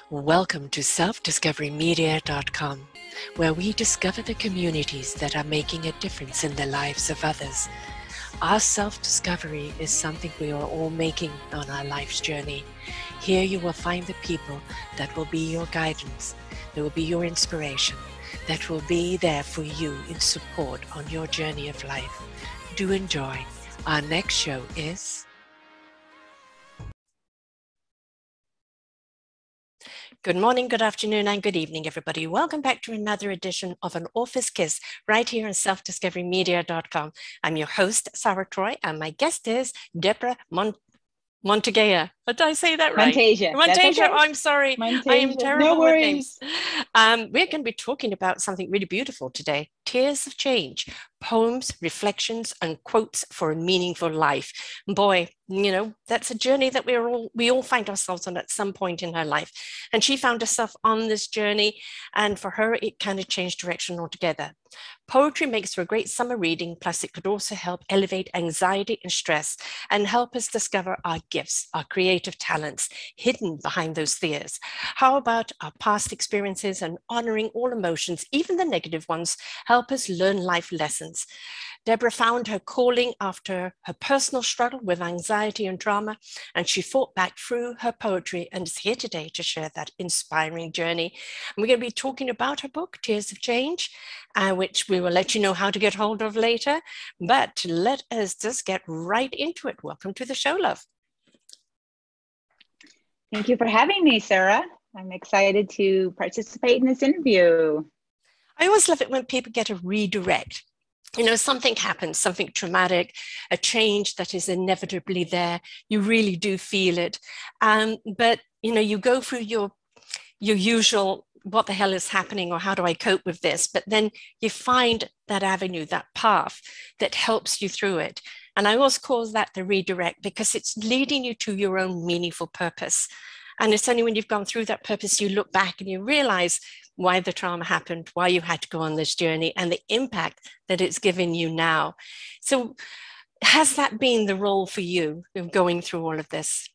Welcome to selfdiscoverymedia.com, where we discover the communities that are making a difference in the lives of others. Our self-discovery is something we are all making on our life's journey. Here you will find the people that will be your guidance, that will be your inspiration, that will be there for you in support on your journey of life. Do enjoy. Our next show is... Good morning, good afternoon, and good evening, everybody. Welcome back to another edition of An Author's Kiss right here on selfdiscoverymedia.com. I'm your host, Sarah Troy, and my guest is Deborah Monteggia. Did I say that right? Monteggia. Monteggia. Okay. I'm sorry. Monteggia. I am terrible No with worries. names. We're going to be talking about something really beautiful today. Tears of Change, poems, reflections, and quotes for a meaningful life. Boy, you know, that's a journey that we all find ourselves on at some point in her life. And she found herself on this journey, and for her, it kind of changed direction altogether. Poetry makes for a great summer reading, plus it could also help elevate anxiety and stress and help us discover our gifts, our creative talents hidden behind those fears. How about our past experiences and honoring all emotions, even the negative ones, help us learn life lessons. Deborah found her calling after her personal struggle with anxiety and trauma, and she fought back through her poetry and is here today to share that inspiring journey. And we're going to be talking about her book, Tears of Change, which we will let you know how to get hold of later. But let us just get right into it. Welcome to the show, love. Thank you for having me, Sarah. I'm excited to participate in this interview. I always love it when people get a redirect. You know, something happens, something traumatic, a change that is inevitably there. You really do feel it. But, you know, you go through your usual, what the hell is happening, or how do I cope with this? But then you find that avenue, that path that helps you through it. And I always call that the redirect, because it's leading you to your own meaningful purpose. And it's only when you've gone through that purpose, you look back and you realize why the trauma happened, why you had to go on this journey, and the impact that it's given you now. So has that been the role for you of going through all of this?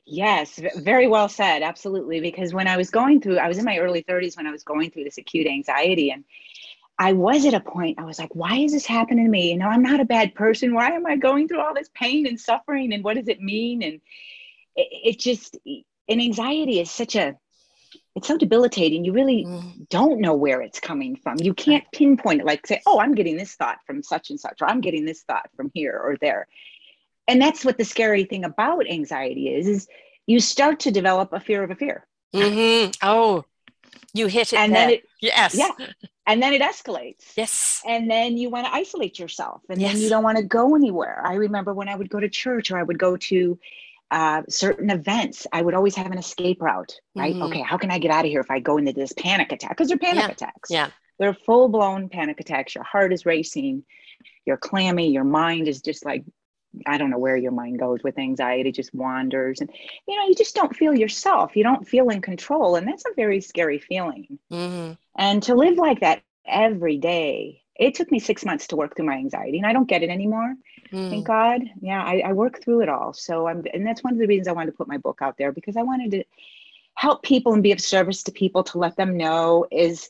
Yes, very well said. Absolutely. Because when I was going through, I was in my early 30s when I was going through this acute anxiety, and I was at a point, I was like, why is this happening to me? You know, I'm not a bad person. Why am I going through all this pain and suffering? And what does it mean? And it just, and anxiety is it's so debilitating. You really don't know where it's coming from. You can't pinpoint it, like say, oh, I'm getting this thought from such and such, or I'm getting this thought from here or there. And that's what the scary thing about anxiety is you start to develop a fear of a fear. Mm-hmm. Oh, you hit it. And there. then yes. Yeah. And then it escalates. Yes. And then you want to isolate yourself, and yes. then you don't want to go anywhere. I remember when I would go to church, or I would go to certain events, I would always have an escape route, right? Mm-hmm. Okay, how can I get out of here if I go into this panic attack? Because they're panic attacks. Yeah. They're full-blown panic attacks. Your heart is racing. You're clammy. Your mind is just like, I don't know where your mind goes with anxiety, just wanders. And, you know, you just don't feel yourself. You don't feel in control. And that's a very scary feeling. Mm-hmm. And to live like that every day, it took me 6 months to work through my anxiety, and I don't get it anymore. Thank God. Yeah, I work through it all. So and that's one of the reasons I wanted to put my book out there, because I wanted to help people and be of service to people, to let them know, as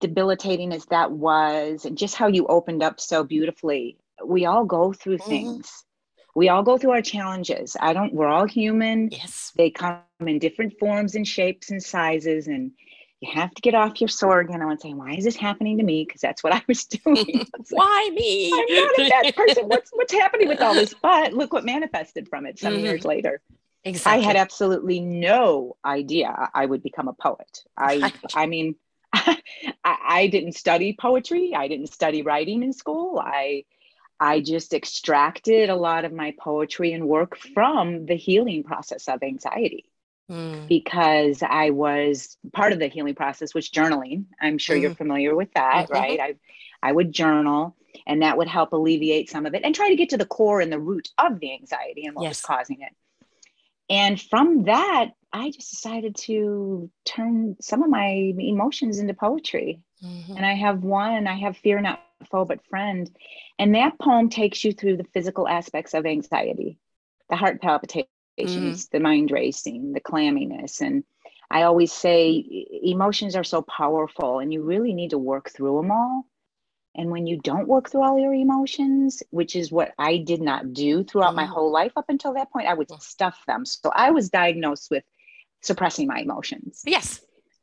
debilitating as that was, and just how you opened up so beautifully. We all go through things. We all go through our challenges. We're all human. Yes. They come in different forms and shapes and sizes, and you have to get off your sword, you know, and say, why is this happening to me? Because that's what I was doing. Why me? I'm not a bad person. What's happening with all this? But look what manifested from it some years later. Exactly. I had absolutely no idea I would become a poet. I mean, I didn't study poetry. I didn't study writing in school. I just extracted a lot of my poetry and work from the healing process of anxiety. Because I was part of the healing process was journaling. I'm sure you're familiar with that, right? I would journal, and that would help alleviate some of it and try to get to the core and the root of the anxiety and what was causing it. And from that, I just decided to turn some of my emotions into poetry. And I have Fear Not Foe But Friend. And that poem takes you through the physical aspects of anxiety, the heart palpitations, agitations, the mind racing, the clamminess. And I always say emotions are so powerful and you really need to work through them all. And when you don't work through all your emotions, which is what I did not do throughout my whole life up until that point, I would stuff them. So I was diagnosed with suppressing my emotions. Yes.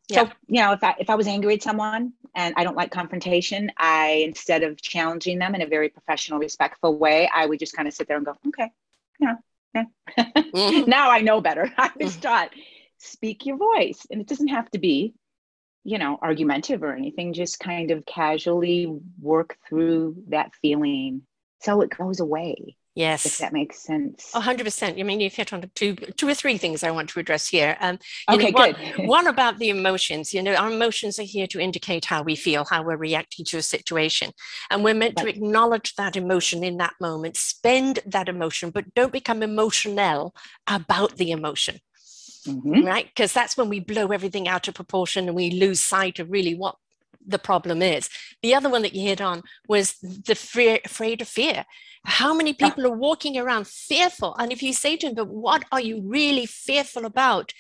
Yeah. So, you know, if I was angry at someone and I don't like confrontation, instead of challenging them in a very professional, respectful way, I would just kind of sit there and go, okay, you know, yeah. Now I know better. I was taught, speak your voice. And it doesn't have to be, you know, argumentative or anything, just kind of casually work through that feeling so it goes away. Yes. If that makes sense. 100%. I mean, you've hit on two or three things I want to address here. Okay, good. One about the emotions. You know, our emotions are here to indicate how we feel, how we're reacting to a situation. And we're meant to acknowledge that emotion in that moment, spend that emotion, but don't become emotional about the emotion. Right? Because that's when we blow everything out of proportion and we lose sight of really what the problem is. The other one that you hit on was the afraid of fear. How many people are walking around fearful? And if you say to them, but what are you really fearful about?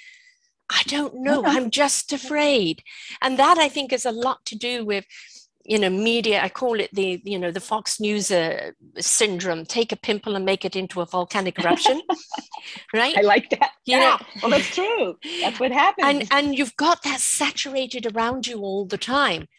I don't know. I'm just afraid. And that I think is a lot to do with, you know, media. I call it the, you know, the Fox News syndrome. Take a pimple and make it into a volcanic eruption. Right? I like that. You know, well, that's true. That's what happens. And you've got that saturated around you all the time.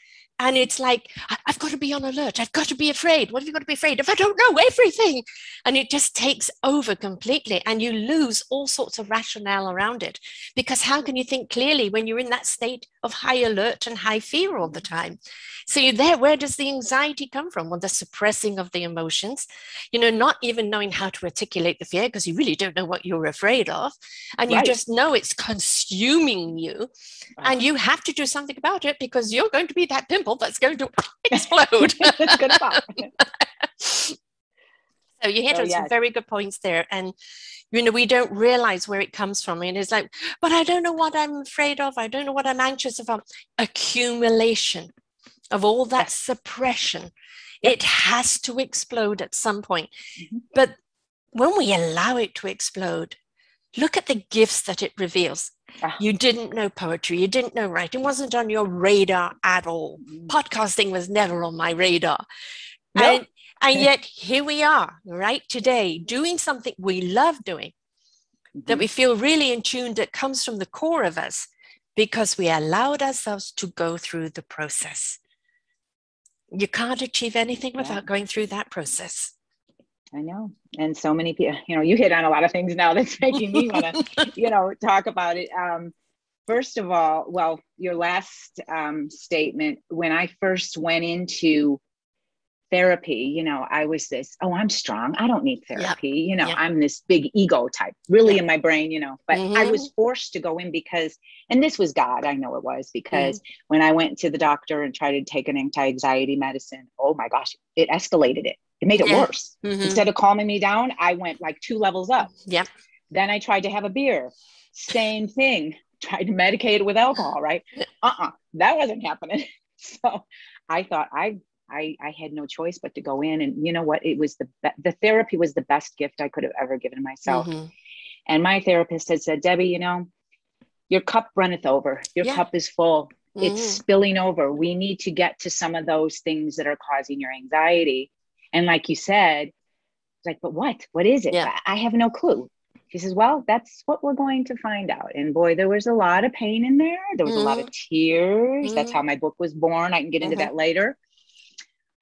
And it's like, I've got to be on alert. I've got to be afraid. What have you got to be afraid of? I don't know everything. And it just takes over completely. And you lose all sorts of rationale around it. Because how can you think clearly when you're in that state of high alert and high fear all the time? So you're there. Where does the anxiety come from? Well, the suppressing of the emotions, you know, not even knowing how to articulate the fear because you really don't know what you're afraid of. And you just know it's consuming you. And you have to do something about it because you're going to be that pimple that's going to explode. It's going to pop. So you hit on some very good points there. And, you know, we don't realize where it comes from. And it's like, but I don't know what I'm afraid of. I don't know what I'm anxious about. Accumulation of all that suppression. It has to explode at some point. But when we allow it to explode, look at the gifts that it reveals. You didn't know poetry. You didn't know writing. It wasn't on your radar at all. Podcasting was never on my radar. And yet here we are, right today, doing something we love doing, that we feel really in tune, that comes from the core of us, because we allowed ourselves to go through the process. You can't achieve anything without going through that process. I know. And so many people, you know, you hit on a lot of things now that's making me want to, you know, talk about it. First of all, well, your last statement, when I first went into therapy, you know, I was this, oh, I'm strong. I don't need therapy. You know, I'm this big ego type, really in my brain, you know, but I was forced to go in because, and this was God, I know it was, because when I went to the doctor and tried to take an anti-anxiety medicine, oh my gosh, it escalated it. It made it worse. Instead of calming me down, I went like 2 levels up. Then I tried to have a beer. Same thing. Tried to medicate it with alcohol, right? That wasn't happening. So I thought I had no choice but to go in. And you know what? It was the therapy was the best gift I could have ever given myself. And my therapist had said, Debbie, you know, your cup runneth over. Your cup is full. It's spilling over. We need to get to some of those things that are causing your anxiety. And like you said, it's like, but what? What is it? I have no clue. She says, well, that's what we're going to find out. And boy, there was a lot of pain in there. There was a lot of tears. That's how my book was born. I can get into that later.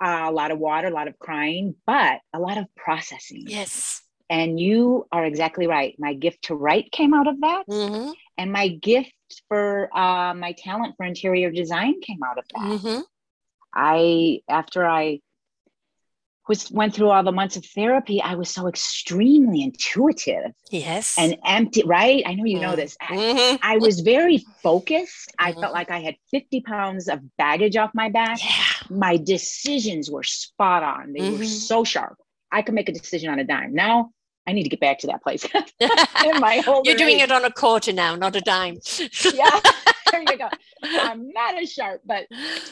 A lot of water, a lot of crying, but a lot of processing. Yes. And you are exactly right. My gift to write came out of that. And my gift for my talent for interior design came out of that. After I went through all the months of therapy, I was so extremely intuitive. Yes. And empty, right? I know you know this. I was very focused. I felt like I had 50 pounds of baggage off my back. My decisions were spot on. They were so sharp. I could make a decision on a dime. Now I need to get back to that place. In my You're doing it on a quarter now, not a dime. There you go. I'm not as sharp, but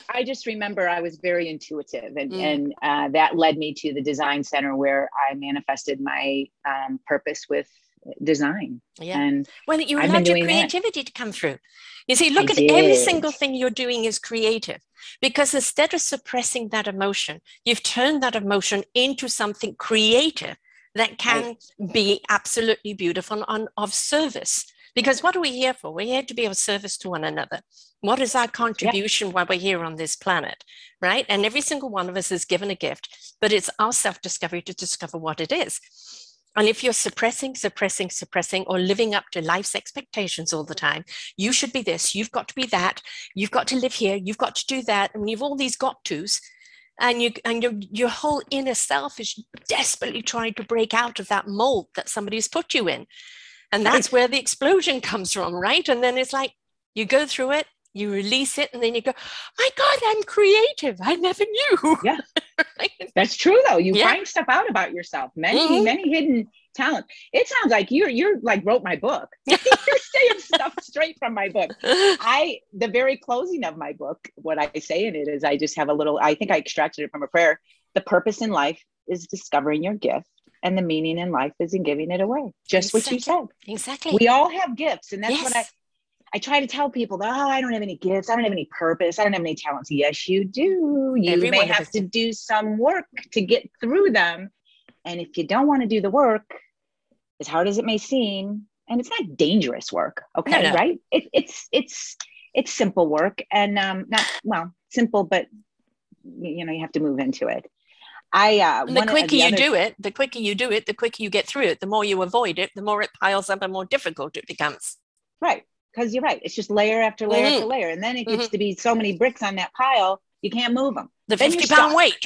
I just remember I was very intuitive, and that led me to the design center where I manifested my purpose with design. Yeah. And Well, you I've been allowed your doing that. creativity to come through. You see, look I at every did. single thing you're doing is creative, because instead of suppressing that emotion, you've turned that emotion into something creative that can be absolutely beautiful and of service. Because what are we here for? We're here to be of service to one another. What is our contribution while we're here on this planet, right? And every single one of us is given a gift, but it's our self-discovery to discover what it is. And if you're suppressing, or living up to life's expectations all the time, you should be this, you've got to be that, you've got to live here, you've got to do that, and you've all these got tos, and your whole inner self is desperately trying to break out of that mold that somebody's put you in. And that's where the explosion comes from, right? And then it's like, you go through it, you release it, and then you go, my God, I'm creative. I never knew. Yeah, right? That's true though. You find stuff out about yourself, many hidden talents. It sounds like you're like wrote my book. You're saying stuff straight from my book. The very closing of my book, what I say in it is I just have a little, I think I extracted it from a prayer. The purpose in life is discovering your gift, and the meaning in life is in giving it away. Just what you said. Exactly. We all have gifts, and that's what I try to tell people that, I don't have any gifts. I don't have any purpose. I don't have any talents. Yes, you do. You may have to do some work to get through them. And if you don't want to do the work, as hard as it may seem, and it's not dangerous work, okay, no. Right? It's simple work, and simple, but you have to move into it. And the quicker you do it, the quicker you get through it. The more you avoid it, the more it piles up and more difficult it becomes. Right. Because you're right. It's just layer after layer after layer. And then it gets to be so many bricks on that pile, you can't move them. The 50-pound weight.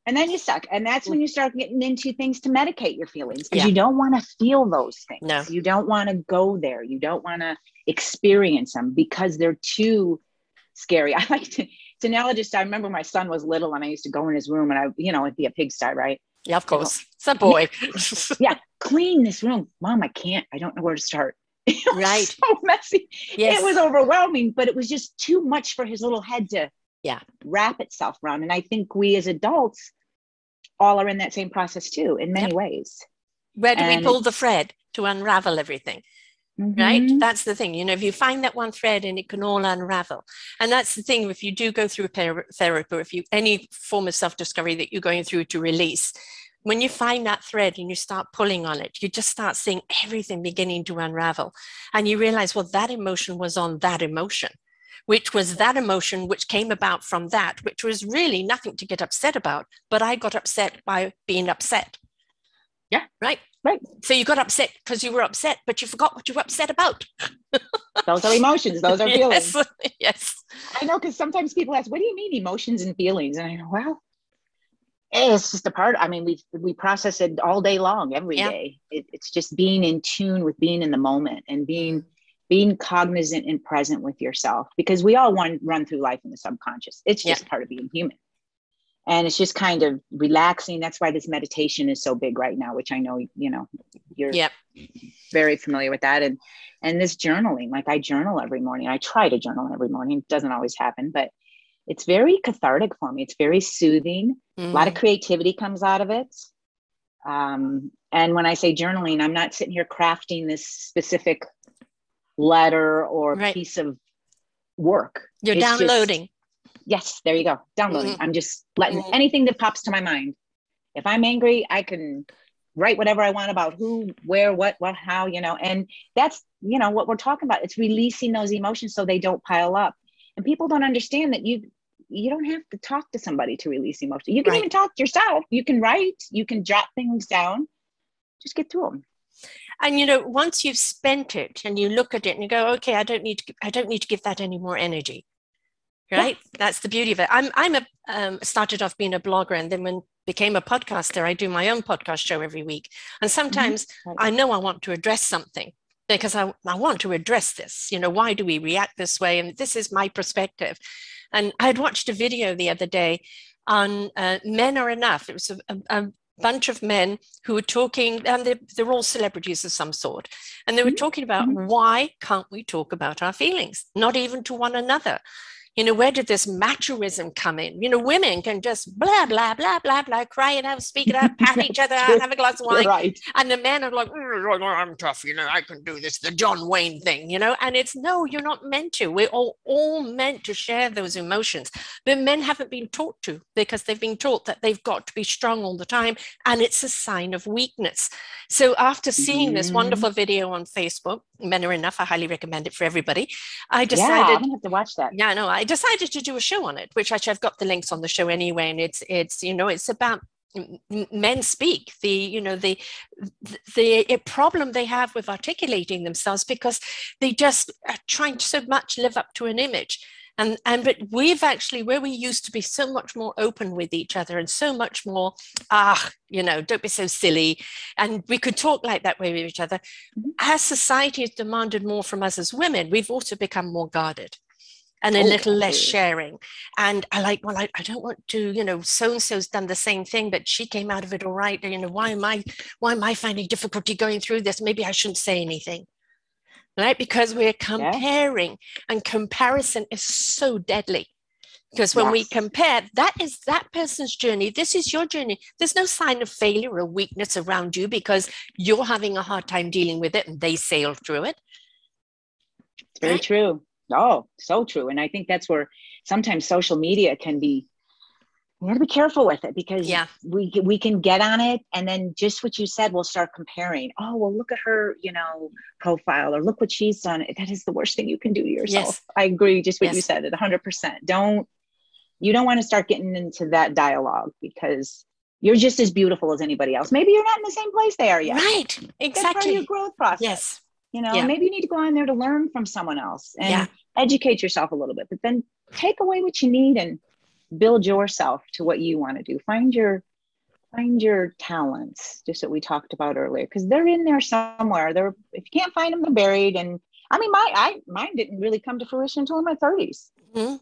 And then you're stuck. And that's when you start getting into things to medicate your feelings. Because you don't want to feel those things. No. You don't want to go there. You don't want to experience them because they're too scary. I like to analogize. I remember my son was little and I used to go in his room and it'd be a pigsty, right? Yeah, of course. It's a boy. Clean this room. Mom, I can't. I don't know where to start. It was right. so messy. Yes. It was overwhelming, but it was just too much for his little head to wrap itself around. And I think we as adults all are in that same process too, in many ways. Where do we pull the thread to unravel everything? Right? That's the thing. If you find that one thread and it can all unravel. And that's the thing, if you do go through therapy, or if you any form of self-discovery that you're going through to release, when you find that thread and you start pulling on it, you just start seeing everything beginning to unravel. And you realize, well, that emotion was on that emotion, which was that emotion which came about from that, which was really nothing to get upset about. But I got upset by being upset. Yeah. Right. Right. So you got upset because you were upset, but you forgot what you were upset about. Those are emotions. Those are feelings. Yes. I know, because sometimes people ask, what do you mean emotions and feelings? And I go, well, it's just a part. I mean, we process it all day long, every day. It's just being in tune with being in the moment and being cognizant and present with yourself, because we all run through life in the subconscious. It's just part of being human. And it's just kind of relaxing. That's why this meditation is so big right now, which I know, you're very familiar with that. And this journaling, like I journal every morning. I try to journal every morning. It doesn't always happen, but it's very cathartic for me. It's very soothing. A lot of creativity comes out of it. And when I say journaling, I'm not sitting here crafting this specific letter or piece of work. You're downloading. Yes, there you go. Downloading. I'm just letting anything that pops to my mind. If I'm angry, I can write whatever I want about who, where, what, how, and that's, what we're talking about. It's releasing those emotions so they don't pile up. And people don't understand that you don't have to talk to somebody to release emotion. You can even talk to yourself. You can write, you can jot things down, just get through them. And, once you've spent it and you look at it and you go, okay, I don't need to give that any more energy. Right. Yeah. That's the beauty of it. I'm started off being a blogger, and then when became a podcaster, I do my own podcast show every week. And sometimes I know I want to address something because I want to address this. Why do we react this way? And this is my perspective. And I had watched a video the other day on Men Are Enough. It was a bunch of men who were talking, and they're all celebrities of some sort. And they were talking about why can't we talk about our feelings, not even to one another? Where did this machoism come in? Women can just blah, blah, blah, blah, blah, cry it out, speak it out, pat each other out, have a glass of wine. Right. And the men are like, I'm tough, I can do this, the John Wayne thing, and it's no, you're not meant to. We're all meant to share those emotions, but men haven't been taught to, because they've been taught that they've got to be strong all the time, and it's a sign of weakness. So after seeing this wonderful video on Facebook, Men Are Enough, I highly recommend it for everybody, I decided, I'm gonna have to watch that. Yeah, no, I decided to do a show on it, which actually I've got the links on the show anyway, and it's about men speak, the problem they have with articulating themselves, because they just are trying so much live up to an image. But we've actually, where we used to be so much more open with each other and so much more, don't be so silly, and we could talk like that way with each other. As society has demanded more from us as women, we've also become more guarded and a little less sharing. And I don't want to, so-and-so's done the same thing, but she came out of it all right. Why am I finding difficulty going through this? Maybe I shouldn't say anything. Right? Because we're comparing, and comparison is so deadly. Because when we compare, that is that person's journey. This is your journey. There's no sign of failure or weakness around you because you're having a hard time dealing with it and they sailed through it. Very true. Oh, so true. And I think that's where sometimes social media can be, you got to be careful with it, because we can get on it, and then just what you said, we'll start comparing. Oh, well, look at her, profile, or look what she's done. That is the worst thing you can do to yourself. Yes. I agree. Just what you said, 100%. You don't want to start getting into that dialogue, because you're just as beautiful as anybody else. Maybe you're not in the same place they are yet. Right. Exactly. That's part of your growth process. Yes. Maybe you need to go on there to learn from someone else and educate yourself a little bit, but then take away what you need and build yourself to what you want to do. Find your talents, just what we talked about earlier, because they're in there somewhere. If you can't find them, they're buried. And I mean, mine didn't really come to fruition until in my 30s.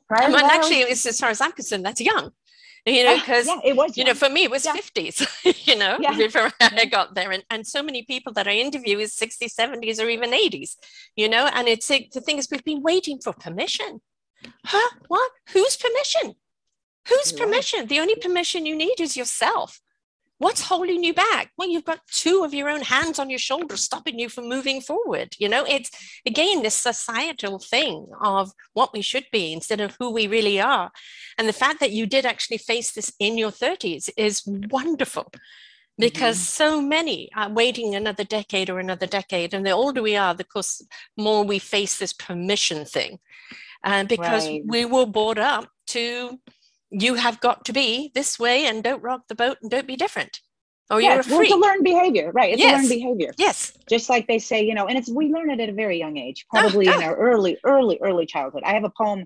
Actually, as far as I'm concerned, that's young. Because it was, for me, it was 50s, before I got there. And so many people that I interview is 60s, 70s, or even 80s, and the thing is, we've been waiting for permission. Huh? What? Whose permission? Whose permission? The only permission you need is yourself. What's holding you back? Well, you've got two of your own hands on your shoulders stopping you from moving forward. It's, again, this societal thing of what we should be instead of who we really are. And the fact that you did actually face this in your 30s is wonderful, because so many are waiting another decade or another decade. And the older we are, of course, more we face this permission thing. Because we were brought up to, you have got to be this way and don't rock the boat and don't be different. Or you're a freak. It's a learned behavior, right? It's a learned behavior. Yes. Just like they say, and we learn it at a very young age, probably in our early childhood. I have a poem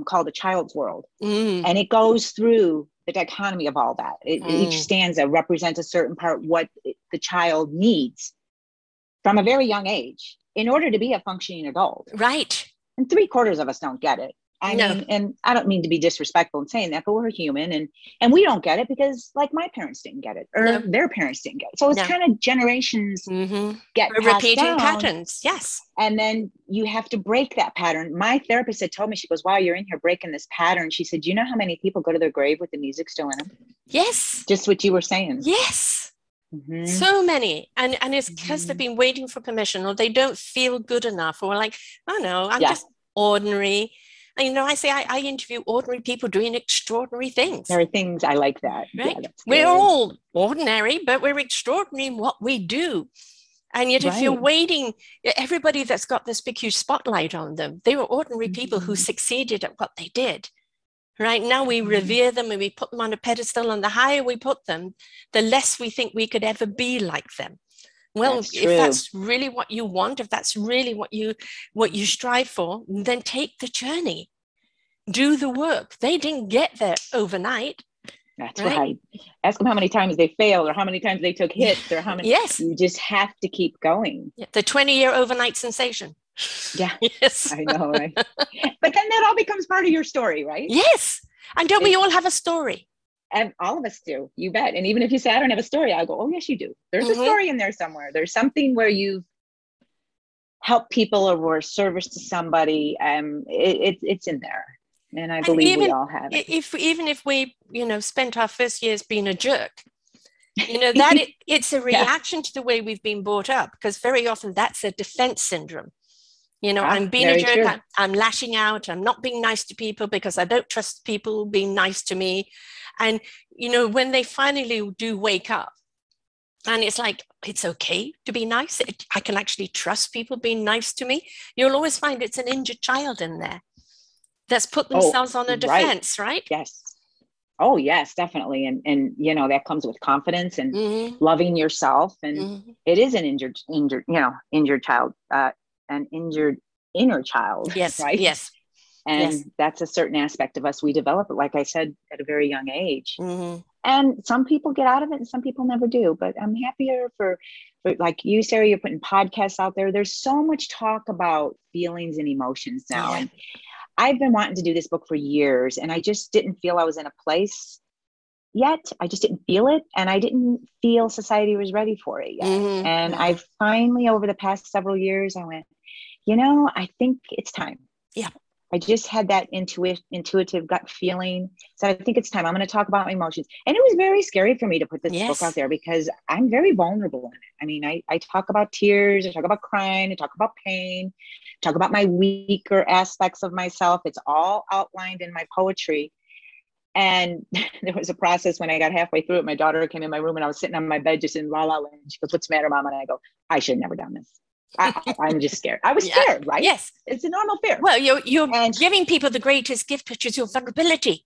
called A Child's World, and it goes through the dichotomy of all that. Each stanza represents a certain part, what the child needs from a very young age in order to be a functioning adult. Right. And 3/4 of us don't get it. I mean, and I don't mean to be disrespectful in saying that, but we're human, and we don't get it because, like, my parents didn't get it, or their parents didn't get it. So it's kind of generations get repeating patterns. Yes. And then you have to break that pattern. My therapist had told me, she goes, "Wow, you're in here breaking this pattern." She said, "Do you know how many people go to their grave with the music still in them?" Yes. Just what you were saying. Yes. So many, and it's because they've been waiting for permission, or they don't feel good enough, or like, oh no, I'm just ordinary. And, I say I interview ordinary people doing extraordinary things. There are things I like that. Right? We're all ordinary, but we're extraordinary in what we do. And yet, if you're waiting, everybody that's got this big, huge spotlight on them, they were ordinary people who succeeded at what they did. Right now, we revere them and we put them on a pedestal, and the higher we put them, the less we think we could ever be like them. Well, if that's really what you want, if that's really what you strive for, then take the journey, do the work. They didn't get there overnight. That's right. Ask them how many times they failed, or how many times they took hits, or how many. Yes. You just have to keep going. The 20-year overnight sensation. Yeah. Yes. I know, right? But then that all becomes part of your story, right? Yes. And don't we all have a story? And all of us do, you bet. And even if you say, "I don't have a story," I'll go, "Oh, yes, you do. There's a story in there somewhere. There's something where you've helped people or were service to somebody. It's in there. And I believe we all have it. Even if we, spent our first years being a jerk, You know, it's a reaction to the way we've been brought up, because very often that's a defense syndrome. You know, I'm being a jerk, I'm lashing out, I'm not being nice to people because I don't trust people being nice to me. And, you know, when they finally do wake up, and it's like, it's okay to be nice. I can actually trust people being nice to me. You'll always find it's an injured child in there that's put themselves on a defense, right? Yes. Oh, yes, definitely. And you know, that comes with confidence and loving yourself. And it is an injured, injured child, an injured inner child. Yes. Right. Yes. And that's a certain aspect of us. We develop it, like I said, at a very young age. And some people get out of it and some people never do. But I'm happier for like you, Sarah, you're putting podcasts out there. There's so much talk about feelings and emotions now. And I've been wanting to do this book for years, and I just didn't feel I was in a place yet. I just didn't feel it. And I didn't feel society was ready for it yet. And I finally, over the past several years, I went, you know, I think it's time. Yeah. I just had that intuitive gut feeling. So I think it's time. I'm going to talk about my emotions. And it was very scary for me to put this book out there because I'm very vulnerable in it. I mean, I talk about tears, I talk about crying, I talk about pain, talk about my weaker aspects of myself. It's all outlined in my poetry. And there was a process when I got halfway through it. My daughter came in my room and I was sitting on my bed just in la la land. She goes, "What's the matter, Mom?" And I go, "I should have never done this. I'm just scared." I was scared, right? Yes. It's a normal fear. Well, you're giving people the greatest gift, which is your vulnerability.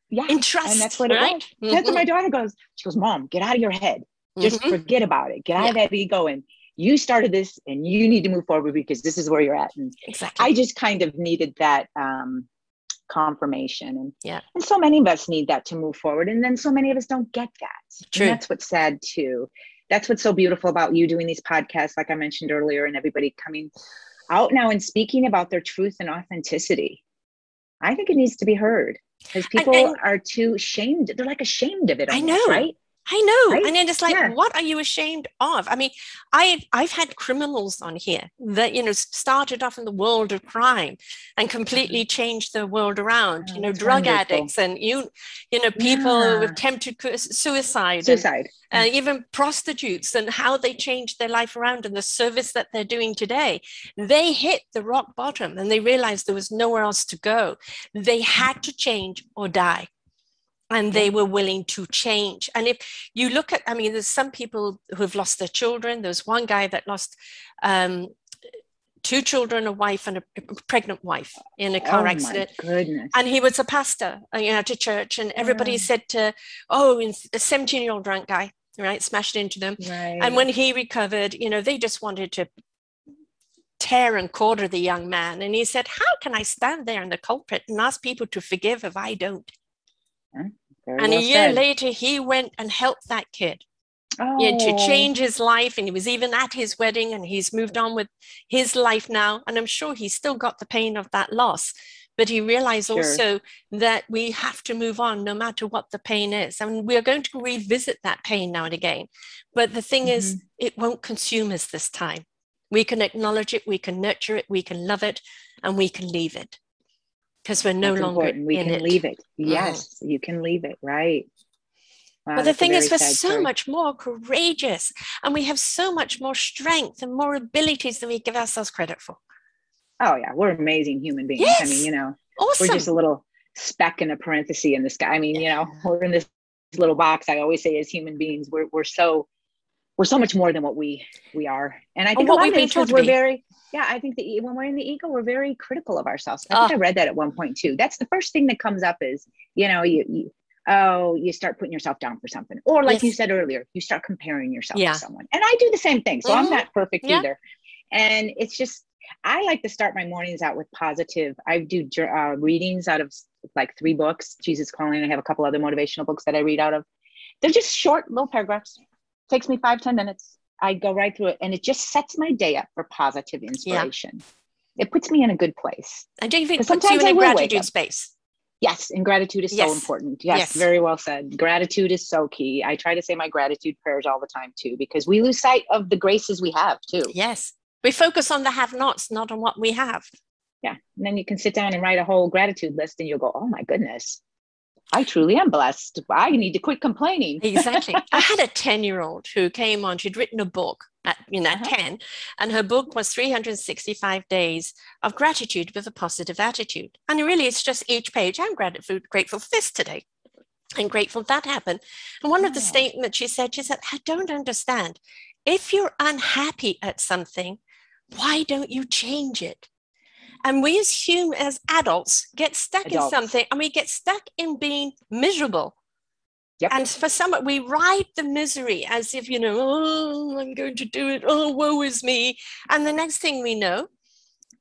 Yeah. In trust. And that's what it was. That's what my daughter goes. She goes, "Mom, get out of your head. Just forget about it. Get out of that ego. And you started this and you need to move forward because this is where you're at." And I just kind of needed that confirmation. And so many of us need that to move forward. And then so many of us don't get that. True. And that's what's sad too. That's what's so beautiful about you doing these podcasts, like I mentioned earlier, and everybody coming out now and speaking about their truth and authenticity. I think it needs to be heard because people are too ashamed. They're like ashamed of it almost, right? I know. Right? And then it's like, what are you ashamed of? I mean, I've had criminals on here that, you know, started off in the world of crime and completely changed the world around, you know, drug addicts and, you know, people with attempted suicide. And even prostitutes and how they changed their life around and the service that they're doing today. They hit the rock bottom and they realized there was nowhere else to go. They had to change or die. And they were willing to change. And if you look at, I mean, there's some people who have lost their children. There's one guy that lost 2 children, a wife, and a pregnant wife in a car accident. My goodness. And he was a pastor, you know, at a church. And everybody said a 17-year-old drunk guy, right, smashed into them. Right. And when he recovered, you know, they just wanted to tear and quarter the young man. And he said, "How can I stand there in the culprit and ask people to forgive if I don't?" And a year later, he went and helped that kid to change his life. And he was even at his wedding and he's moved on with his life now. And I'm sure he's still got the pain of that loss. But he realized also that we have to move on no matter what the pain is. I mean, we are going to revisit that pain now and again. But the thing is, it won't consume us this time. We can acknowledge it, we can nurture it, we can love it, and we can leave it. Because we're no longer in it. We can leave it. Yes, you can leave it, right. Wow, but the thing is, we're so much more courageous and we have so much more strength and more abilities than we give ourselves credit for. Oh yeah, we're amazing human beings. I mean, you know, we're just a little speck in a parenthesis in the sky. I mean, you know, we're in this little box. I always say as human beings, we're so much more than what we are. And I think a lot of it is we're very... Yeah, I think that when we're in the ego, we're very critical of ourselves. I think I read that at one point too. That's the first thing that comes up is, you know, you start putting yourself down for something. Or like you said earlier, you start comparing yourself to someone. And I do the same thing. So I'm not perfect either. And it's just, I like to start my mornings out with positive. I do readings out of like 3 books, Jesus Calling. I have a couple other motivational books that I read out of. They're just short little paragraphs. Takes me 5-10 minutes. I go right through it and it just sets my day up for positive inspiration. It puts me in a good place. And do you think it puts you in a gratitude space? Yes. And gratitude is so important. Yes. Very well said. Gratitude is so key. I try to say my gratitude prayers all the time too, because we lose sight of the graces we have too. Yes. We focus on the have-nots, not on what we have. Yeah. And then you can sit down and write a whole gratitude list and you'll go, oh my goodness. I truly am blessed. I need to quit complaining. Exactly. I had a 10-year-old who came on, she'd written a book at, at 10, and her book was 365 days of gratitude with a positive attitude. And really, it's just each page, I'm grateful for this today. I'm grateful that happened. And one of the statements she said, I don't understand. If you're unhappy at something, why don't you change it? And we as adults get stuck in something, and we get stuck in being miserable. Yep. And for some, we ride the misery as if, oh, I'm going to do it. Oh, woe is me. And the next thing we know,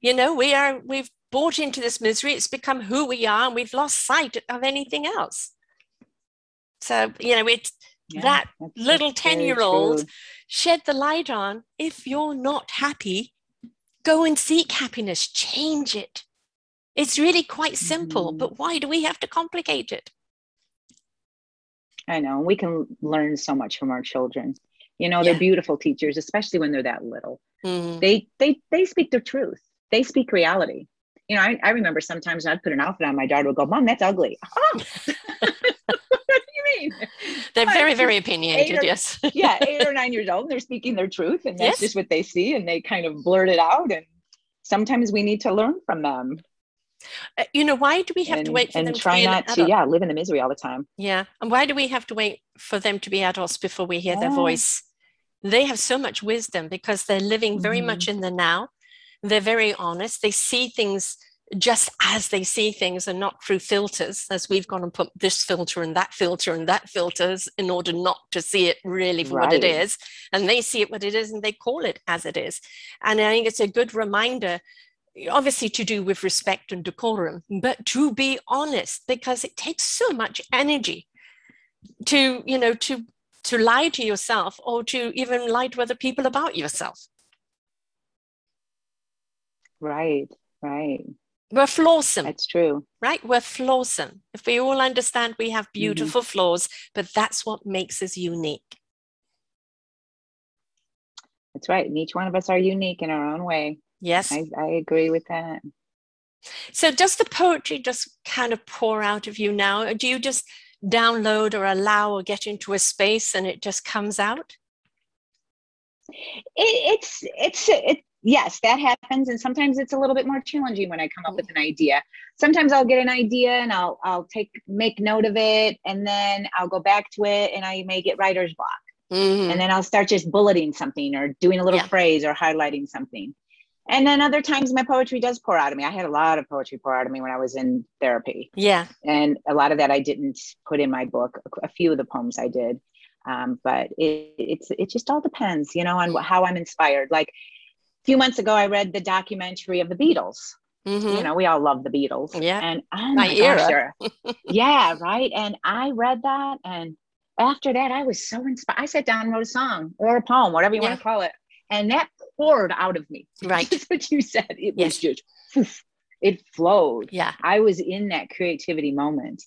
we've bought into this misery. It's become who we are, and we've lost sight of anything else. So, it's that little 10-year-old shed the light on, if you're not happy, go and seek happiness, change it. It's really quite simple, but why do we have to complicate it? I know. We can learn so much from our children. They're beautiful teachers, especially when they're that little. They speak the truth. They speak reality. I remember sometimes I'd put an outfit on, my daughter would go, Mom, that's ugly. Oh. What do you mean? They're very, very opinionated, yes. 8 or 9 years old, and they're speaking their truth, and that's just what they see, and they kind of blurt it out, and sometimes we need to learn from them. Why do we have to wait for them to be try not to live in the misery all the time? Yeah. And why do we have to wait for them to be adults before we hear their voice? They have so much wisdom because they're living very much in the now. They're very honest. They see things just as they see things and not through filters, as we've gone and put this filter and that filter and that filters in order not to see it really for what it is. And they see it what it is, and they call it as it is. And I think it's a good reminder, obviously to do with respect and decorum, but to be honest, because it takes so much energy to lie to yourself, or to even lie to other people about yourself. Right. We're flawsome. That's true. Right? We're flawsome. If we all understand we have beautiful flaws, but that's what makes us unique. That's right. And each one of us are unique in our own way. Yes. I agree with that. So does the poetry just kind of pour out of you now? Or do you just download or allow or get into a space and it just comes out? Yes, that happens. And sometimes it's a little bit more challenging when I come up with an idea. Sometimes I'll get an idea and I'll make note of it, and then I'll go back to it, and I may get writer's block. And then I'll start just bulleting something or doing a little phrase or highlighting something. And then other times my poetry does pour out of me. I had a lot of poetry pour out of me when I was in therapy. Yeah. And a lot of that I didn't put in my book. A few of the poems I did. But it just all depends, on how I'm inspired. Like a few months ago, I read the documentary of the Beatles. We all love the Beatles. Yeah. And oh my gosh, yeah, right. And I read that, and after that, I was so inspired. I sat down and wrote a song or a poem, whatever you want to call it. And that poured out of me. Right. That's what you said. It was just, it flowed. Yeah. I was in that creativity moment.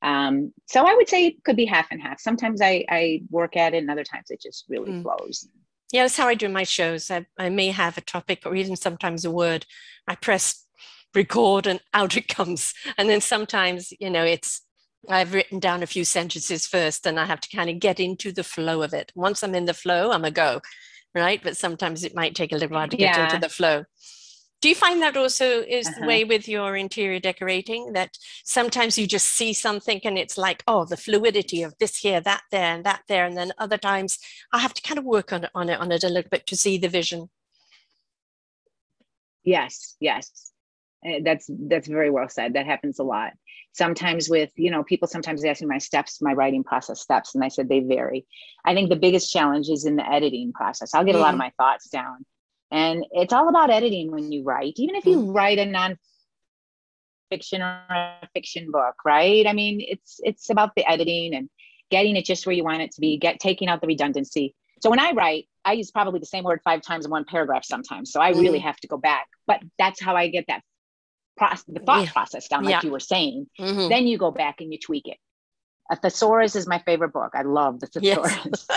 So I would say it could be half and half. Sometimes I work at it, and other times it just really flows. Yeah, that's how I do my shows. I may have a topic or even sometimes a word. I press record and out it comes. And then sometimes, I've written down a few sentences first, and I have to kind of get into the flow of it. Once I'm in the flow, I'm a go. Right. But sometimes it might take a little while to get into the flow. Do you find that also is the way with your interior decorating, that sometimes you just see something and it's like, oh, the fluidity of this here, that there, and that there. And then other times I have to kind of work on it a little bit to see the vision. Yes. That's very well said. That happens a lot. Sometimes with, people sometimes ask me my writing process steps, and I said they vary. I think the biggest challenge is in the editing process. I'll get a lot of my thoughts down, and it's all about editing when you write, even if you write a nonfiction or a fiction book, right? I mean, it's about the editing and getting it just where you want it to be, taking out the redundancy. So when I write, I use probably the same word 5 times in one paragraph sometimes. So I really have to go back, but that's how I get that the thought process down, like you were saying. Then you go back and you tweak it. A thesaurus is my favorite book. I love the thesaurus.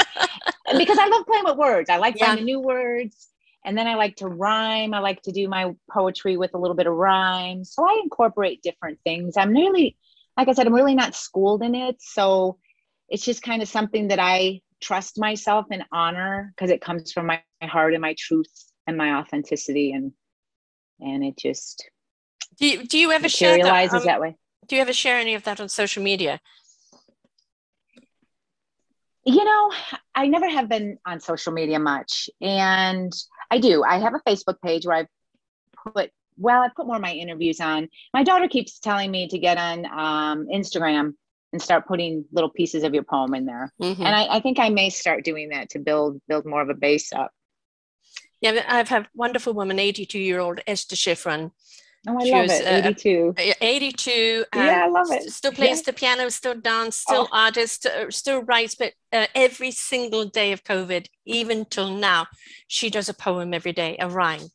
And because I love playing with words. I like finding new words, and then I like to rhyme. I like to do my poetry with a little bit of rhyme. So I incorporate different things. I'm like I said, I'm really not schooled in it. So it's just kind of something that I trust myself and honor because it comes from my heart and my truth and my authenticity. And it just Do you ever share materializes that way. Do you ever share any of that on social media? You know, I never have been on social media much. And I do. I have a Facebook page where I put more of my interviews on. My daughter keeps telling me to get on Instagram and start putting little pieces of your poem in there. Mm-hmm. And I think I may start doing that to build more of a base up. Yeah, I've had a wonderful woman, 82-year-old Esther Schifrin. Oh, I love it. 82. 82. Yeah, I love it. Still plays the piano, still dance, still artist, still writes. But every single day of COVID, even till now, she does a poem every day, a rhyme.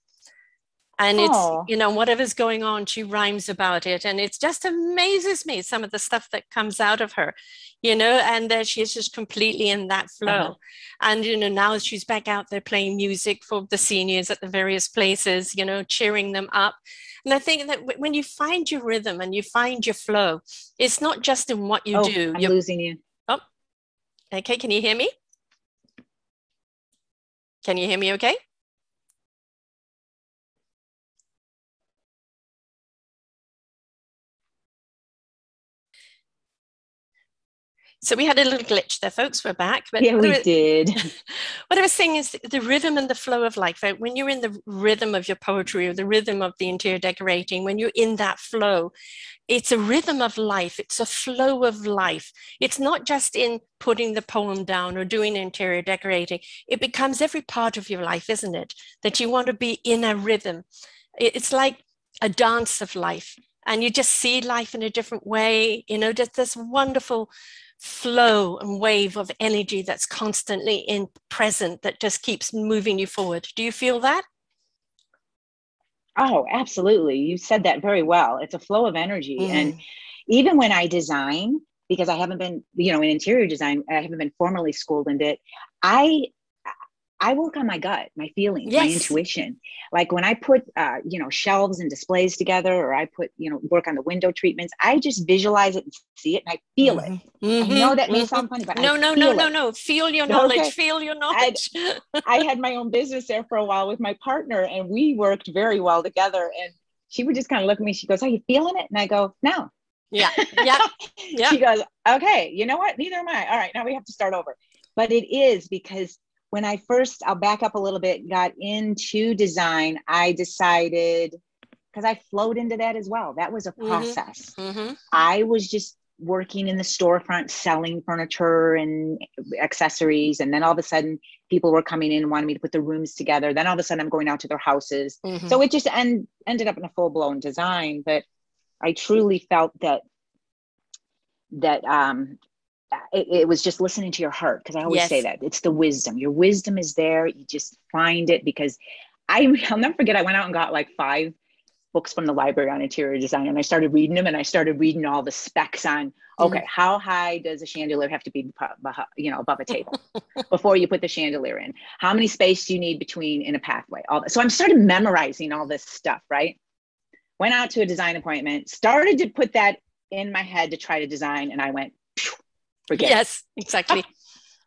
And it's, you know, whatever's going on, she rhymes about it. And it just amazes me, some of the stuff that comes out of her, you know, and she's just completely in that flow. And, you know, now she's back out there playing music for the seniors at the various places, you know, cheering them up. And I think that when you find your rhythm and you find your flow, it's not just in what you do. I'm losing you. Oh, okay. Can you hear me? Can you hear me okay? So we had a little glitch there, folks. We're back. But yeah, we did. What I was saying is the rhythm and the flow of life. Right? When you're in the rhythm of your poetry or the rhythm of the interior decorating, when you're in that flow, it's a rhythm of life. It's a flow of life. It's not just in putting the poem down or doing interior decorating. It becomes every part of your life, isn't it? That you want to be in a rhythm. It's like a dance of life. And you just see life in a different way. You know, just this wonderful flow and wave of energy that's constantly in present that just keeps moving you forward. Do you feel that? Oh, absolutely. You said that very well. It's a flow of energy. And even when I design, because I haven't been, you know, in interior design, I haven't been formally schooled in it. I work on my gut, my feelings, my intuition. Like when I put, you know, shelves and displays together, or I put, you know, work on the window treatments, I just visualize it and see it and I feel it. I know that may sound funny, but no. Feel your knowledge, feel your knowledge. I had my own business there for a while with my partner and we worked very well together. And she would just kind of look at me. She goes, "Are you feeling it?" And I go, "No." Yeah. She goes, "Okay, you know what? Neither am I. All right, now we have to start over." But it is because when I first, I'll back up a little bit, got into design, I decided, because I flowed into that as well. That was a process. I was just working in the storefront, selling furniture and accessories. And then all of a sudden people were coming in and wanting me to put the rooms together. Then all of a sudden I'm going out to their houses. So it just ended up in a full blown design. But I truly felt that it was just listening to your heart, because I always say that it's the wisdom. Your wisdom is there. You just find it. Because I'll never forget, I went out and got like 5 books from the library on interior design, and I started reading them, and I started reading all the specs on, okay, how high does a chandelier have to be, you know, above a table before you put the chandelier in? How many space do you need between in a pathway? All that. So I started memorizing all this stuff, right? Went out to a design appointment, started to put that in my head to try to design, and I went, forget. Yes, exactly.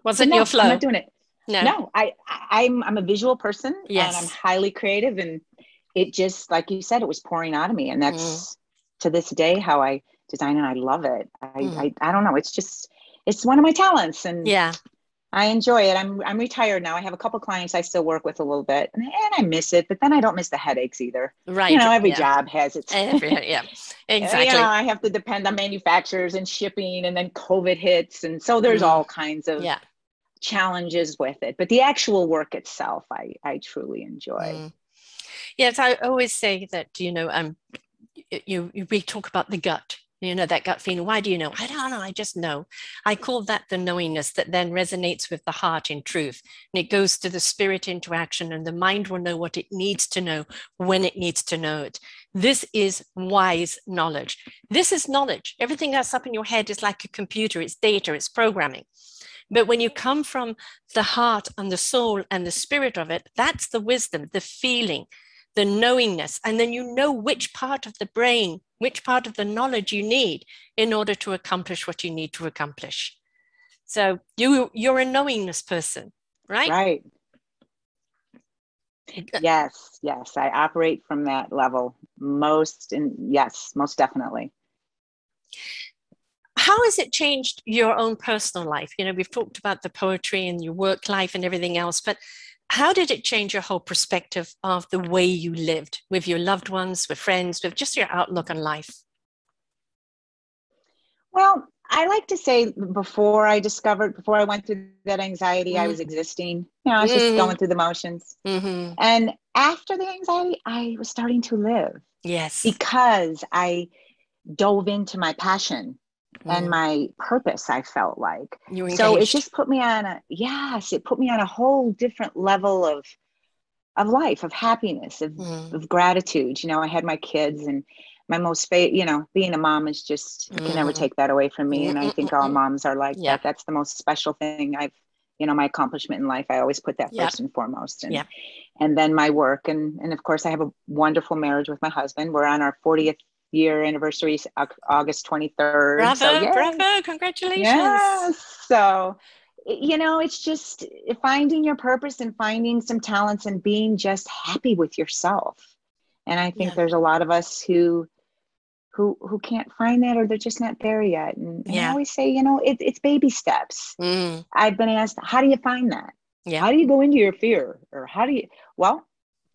Wasn't your flow? I'm not doing it. No, I'm a visual person, and I'm highly creative, and it just, like you said, it was pouring out of me, and that's to this day how I design, and I love it. I don't know. It's one of my talents, and I enjoy it. I'm retired now. I have a couple clients I still work with a little bit, and I miss it, but then I don't miss the headaches either. Right. You know, every job has its. Exactly. You know, I have to depend on manufacturers and shipping, and then COVID hits, and so there's all kinds of challenges with it. But the actual work itself, I truly enjoy. Yes, I always say that, you know, we talk about the gut. You know, that gut feeling. Why do you know? I don't know. I just know. I call that the knowingness that then resonates with the heart in truth. And it goes to the spirit into action, and the mind will know what it needs to know when it needs to know it. This is wise knowledge. This is knowledge. Everything that's up in your head is like a computer. It's data, it's programming. But when you come from the heart and the soul and the spirit of it, that's the wisdom, the feeling, the knowingness. And then you know which part of the brain which part of the knowledge you need in order to accomplish what you need to accomplish. So you're a knowingness person, right? Right. Yes, yes. I operate from that level yes, most definitely. How has it changed your own personal life? You know, we've talked about the poetry and your work life and everything else, but how did it change your whole perspective of the way you lived with your loved ones, with friends, with just your outlook on life? Well, I like to say before I went through that anxiety, I was existing. You know, I was just going through the motions. And after the anxiety, I was starting to live. Yes. Because I dove into my passion and my purpose, I felt like. So it just put me on a whole different level of life, of happiness, of gratitude. You know, I had my kids, and my being a mom is just, you can never take that away from me. And I think all moms are like that. That's the most special thing my accomplishment in life. I always put that first and foremost. And then my work. And of course I have a wonderful marriage with my husband. We're on our 40th year anniversary, August 23rd. Bravo, so bravo, congratulations. Yes. So, it's just finding your purpose and finding some talents and being just happy with yourself. And I think there's a lot of us who can't find that, or they're just not there yet. And I always say, it's baby steps. I've been asked, how do you find that? How do you go into your fear? Or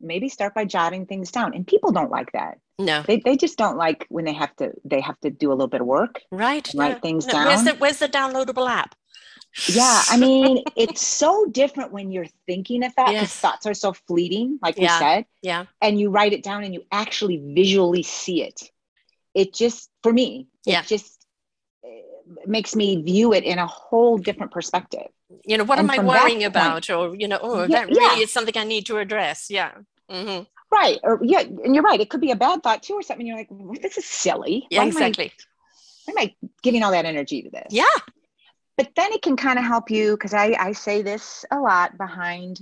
maybe start by jotting things down. And people don't like that. No, they just don't like when they have to do a little bit of work, right? And write things down. Where's the downloadable app? Yeah, I mean, it's so different when you're thinking a thought, because thoughts are so fleeting, like we said. Yeah. And you write it down and you actually visually see it. It just, for me, it just makes me view it in a whole different perspective. What am I worrying about? Or, that really is something I need to address. Yeah. Right. Or and you're right. It could be a bad thought too, or something. You're like, this is silly. Yeah, exactly. Why am I giving all that energy to this? Yeah. But then it can kind of help you, because I say this a lot, behind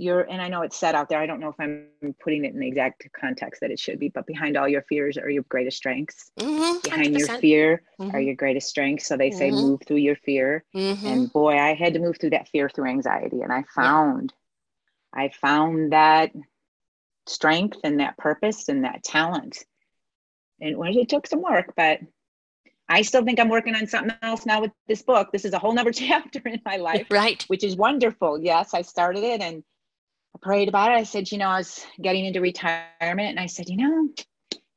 and I know it's said out there, I don't know if I'm putting it in the exact context that it should be, but behind all your fears are your greatest strengths. Behind 100%. Your fear are your greatest strengths. So they say move through your fear. And boy, I had to move through that fear through anxiety. And I found that strength and that purpose and that talent. And it took some work, but I still think I'm working on something else now with this book. This is a whole nother chapter in my life, right? Which is wonderful. Yes, I started it and I prayed about it. I said, I was getting into retirement, and I said,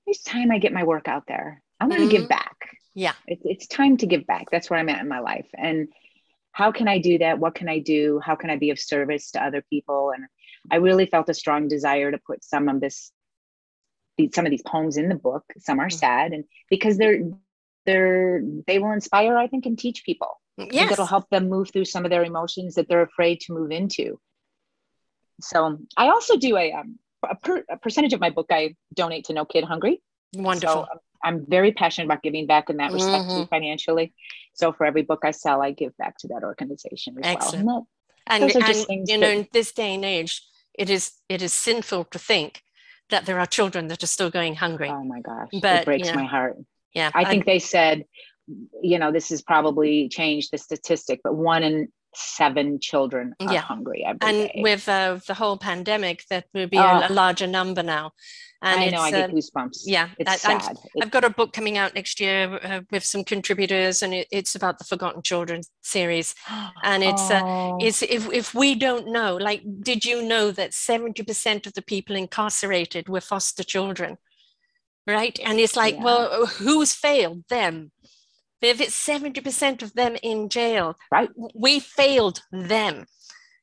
it's time I get my work out there. I want to give back. Yeah, it's time to give back. That's where I'm at in my life. And how can I do that? What can I do? How can I be of service to other people? And I really felt a strong desire to put some of these poems in the book. Some are sad, and because they will inspire, I think, and teach people. Yes. It'll help them move through some of their emotions that they're afraid to move into. So I also do a percentage of my book I donate to No Kid Hungry. Wonderful. So I'm very passionate about giving back in that respect too, financially. So for every book I sell, I give back to that organization as Excellent. well. And in this day and age, it is sinful to think that there are children that are still going hungry. Oh my gosh, it breaks my heart. Yeah, I think they said, this has probably changed the statistic, but 1 in 7 children are hungry every day. And with the whole pandemic, that will be a larger number now. And I know, I get goosebumps. Yeah, it's sad. I've got a book coming out next year with some contributors, and it's about the Forgotten Children series. And it's if we don't know, like, did you know that 70% of the people incarcerated were foster children? Right? And it's like, well, who's failed them? If it's 70% of them in jail, right? We failed them.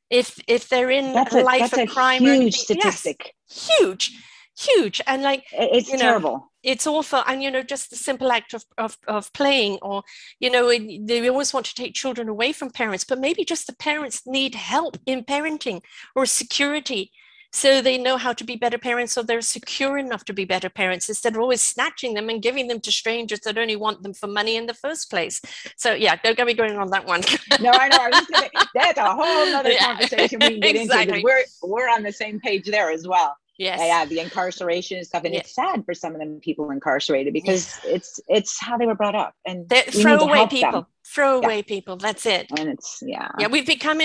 If they're in a life of crime, huge or anything, statistic. Yes, huge, and like it's terrible. It's awful, and just the simple act of playing, or they always want to take children away from parents, but maybe just the parents need help in parenting or security, so they know how to be better parents, so they're secure enough to be better parents, instead of always snatching them and giving them to strangers that only want them for money in the first place. So don't get me going on that one. No, I know. That's a whole other conversation we can get into. We're on the same page there as well. Yes. Yeah, the incarceration and stuff. And Yeah. it's sad for some of them people incarcerated because it's how they were brought up. And we throw need to away help people. them. Throw away people. That's it. And it's, Yeah, we've become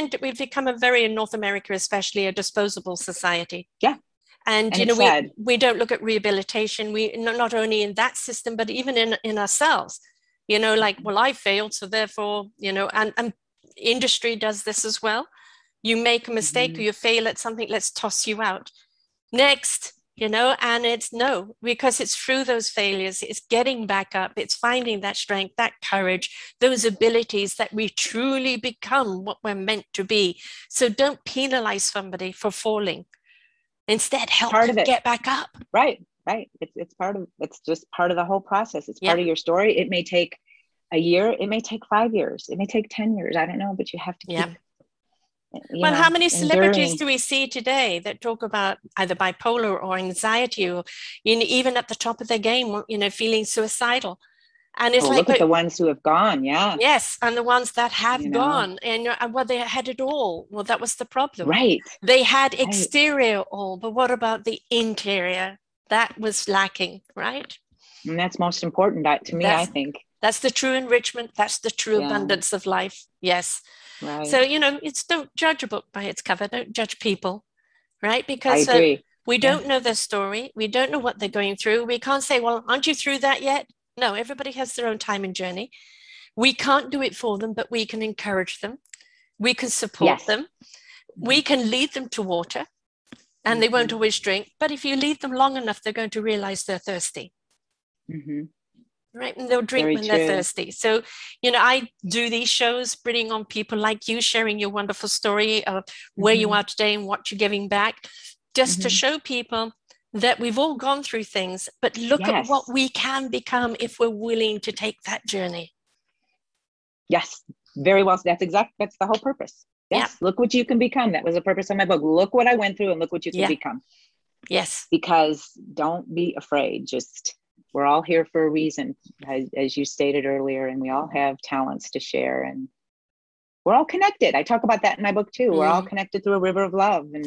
a very, in North America especially, a disposable society. Yeah. And you know, we don't look at rehabilitation. We not only in that system, but even in ourselves. You know, like, well, I failed, so therefore, you know, and industry does this as well. You make a mistake or you fail at something, let's toss you out. Next, you know, and it's no, because it's through those failures, it's getting back up, it's finding that strength, that courage, those abilities that we truly become what we're meant to be. So don't penalize somebody for falling. Instead, help them get back up. Right. It's just part of the whole process. It's part of your story. It may take a year. It may take 5 years. It may take 10 years. I don't know, but you have to keep, well, how many celebrities do we see today that talk about either bipolar or anxiety, or, you know, even at the top of their game, you know, feeling suicidal? And it's look at the ones who have gone. Yeah. Yes. And the ones that have gone, and well, they had it all. Well, that was the problem. Right. They had exterior all, but what about the interior? That was lacking, right? And that's most important to me, I think. That's the true enrichment. That's the true abundance of life. Yes. Right. So, you know, don't judge a book by its cover. Don't judge people, right? Because I agree. We don't know their story. We don't know what they're going through. We can't say, well, aren't you through that yet? No, everybody has their own time and journey. We can't do it for them, but we can encourage them. We can support them. We can lead them to water, and they won't always drink. But if you leave them long enough, they're going to realize they're thirsty. Right? And they'll drink when they're thirsty. So, you know, I do these shows, bringing on people like you, sharing your wonderful story of where you are today and what you're giving back, just to show people that we've all gone through things, but look at what we can become if we're willing to take that journey. Yes, very well. That's the whole purpose. Yes, look what you can become. That was the purpose of my book. Look what I went through and look what you can become. Yes. Because don't be afraid. We're all here for a reason, as you stated earlier, and we all have talents to share, and we're all connected. I talk about that in my book too. We're all connected through a river of love. And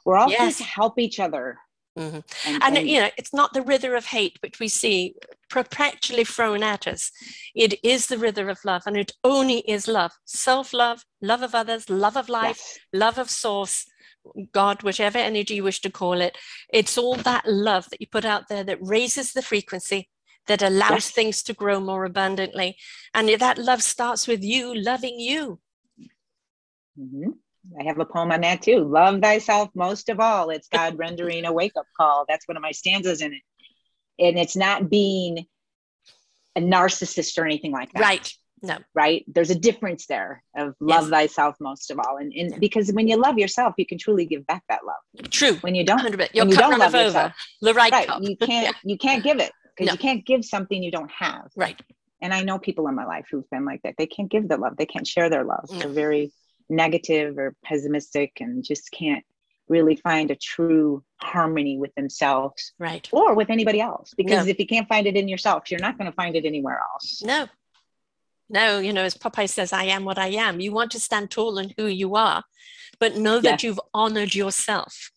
we're all here to help each other. And you know, it's not the river of hate which we see perpetually thrown at us. It is the river of love, and it only is love. Self-love, love of others, love of life, love of source, God, whichever energy you wish to call it. It's all that love that you put out there that raises the frequency, that allows things to grow more abundantly. And that love starts with you loving you. I have a poem on that too. Love thyself most of all. It's God rendering a wake-up call. That's one of my stanzas in it. And it's not being a narcissist or anything like that. Right. No. Right. There's a difference there of love thyself most of all. And because when you love yourself, you can truly give back that love. True. When you don't, 100%. Your cup runneth over. The right cup. You can't give it, because you can't give something you don't have. Right. And I know people in my life who've been like that. They can't give the love. They can't share their love. They're very negative or pessimistic and just can't really find a true harmony with themselves, right, or with anybody else. Because if you can't find it in yourself, you're not going to find it anywhere else. No, you know, as Popeye says, I am what I am. You want to stand tall in who you are, but know that you've honored yourself.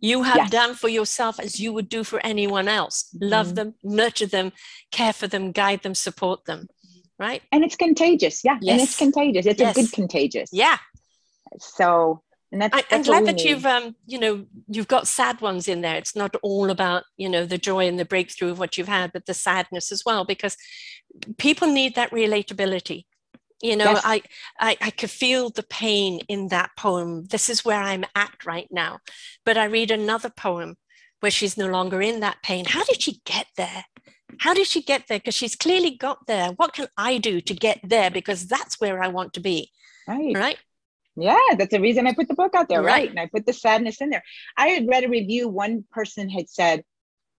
You have done for yourself as you would do for anyone else. Love them, nurture them, care for them, guide them, support them. Right. And it's contagious. And it's contagious. It's a good contagious. So, and that's I'm glad that you've, you know, you've got sad ones in there. It's not all about, you know, the joy and the breakthrough of what you've had, but the sadness as well, because people need that relatability. You know, I could feel the pain in that poem. This is where I'm at right now. But I read another poem where she's no longer in that pain. How did she get there? How did she get there? Because she's clearly got there. What can I do to get there? Because that's where I want to be. Right. Yeah, that's the reason I put the book out there. Right. And I put the sadness in there. I had read a review. One person had said,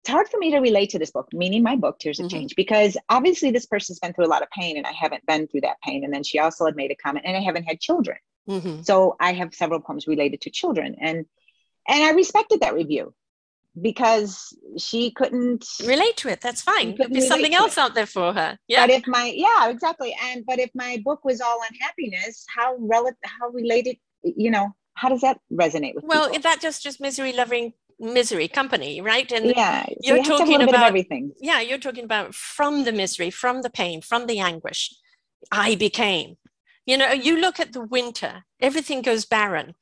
it's hard for me to relate to this book, meaning my book, Tears of Change, because obviously this person's been through a lot of pain and I haven't been through that pain. And then she also had made a comment, and I haven't had children. So I have several poems related to children. And I respected that review, because she couldn't relate to it. That's fine. There'd be something else out there for her. But if exactly. But if my book was all on happiness, how related, you know, how does that resonate with people? That just misery loving misery company, right? And yeah. So you're you have to have a talking little bit of about, everything. yeah, you're talking about from the misery, from the pain, from the anguish, I became. You know, you look at the winter, everything goes barren.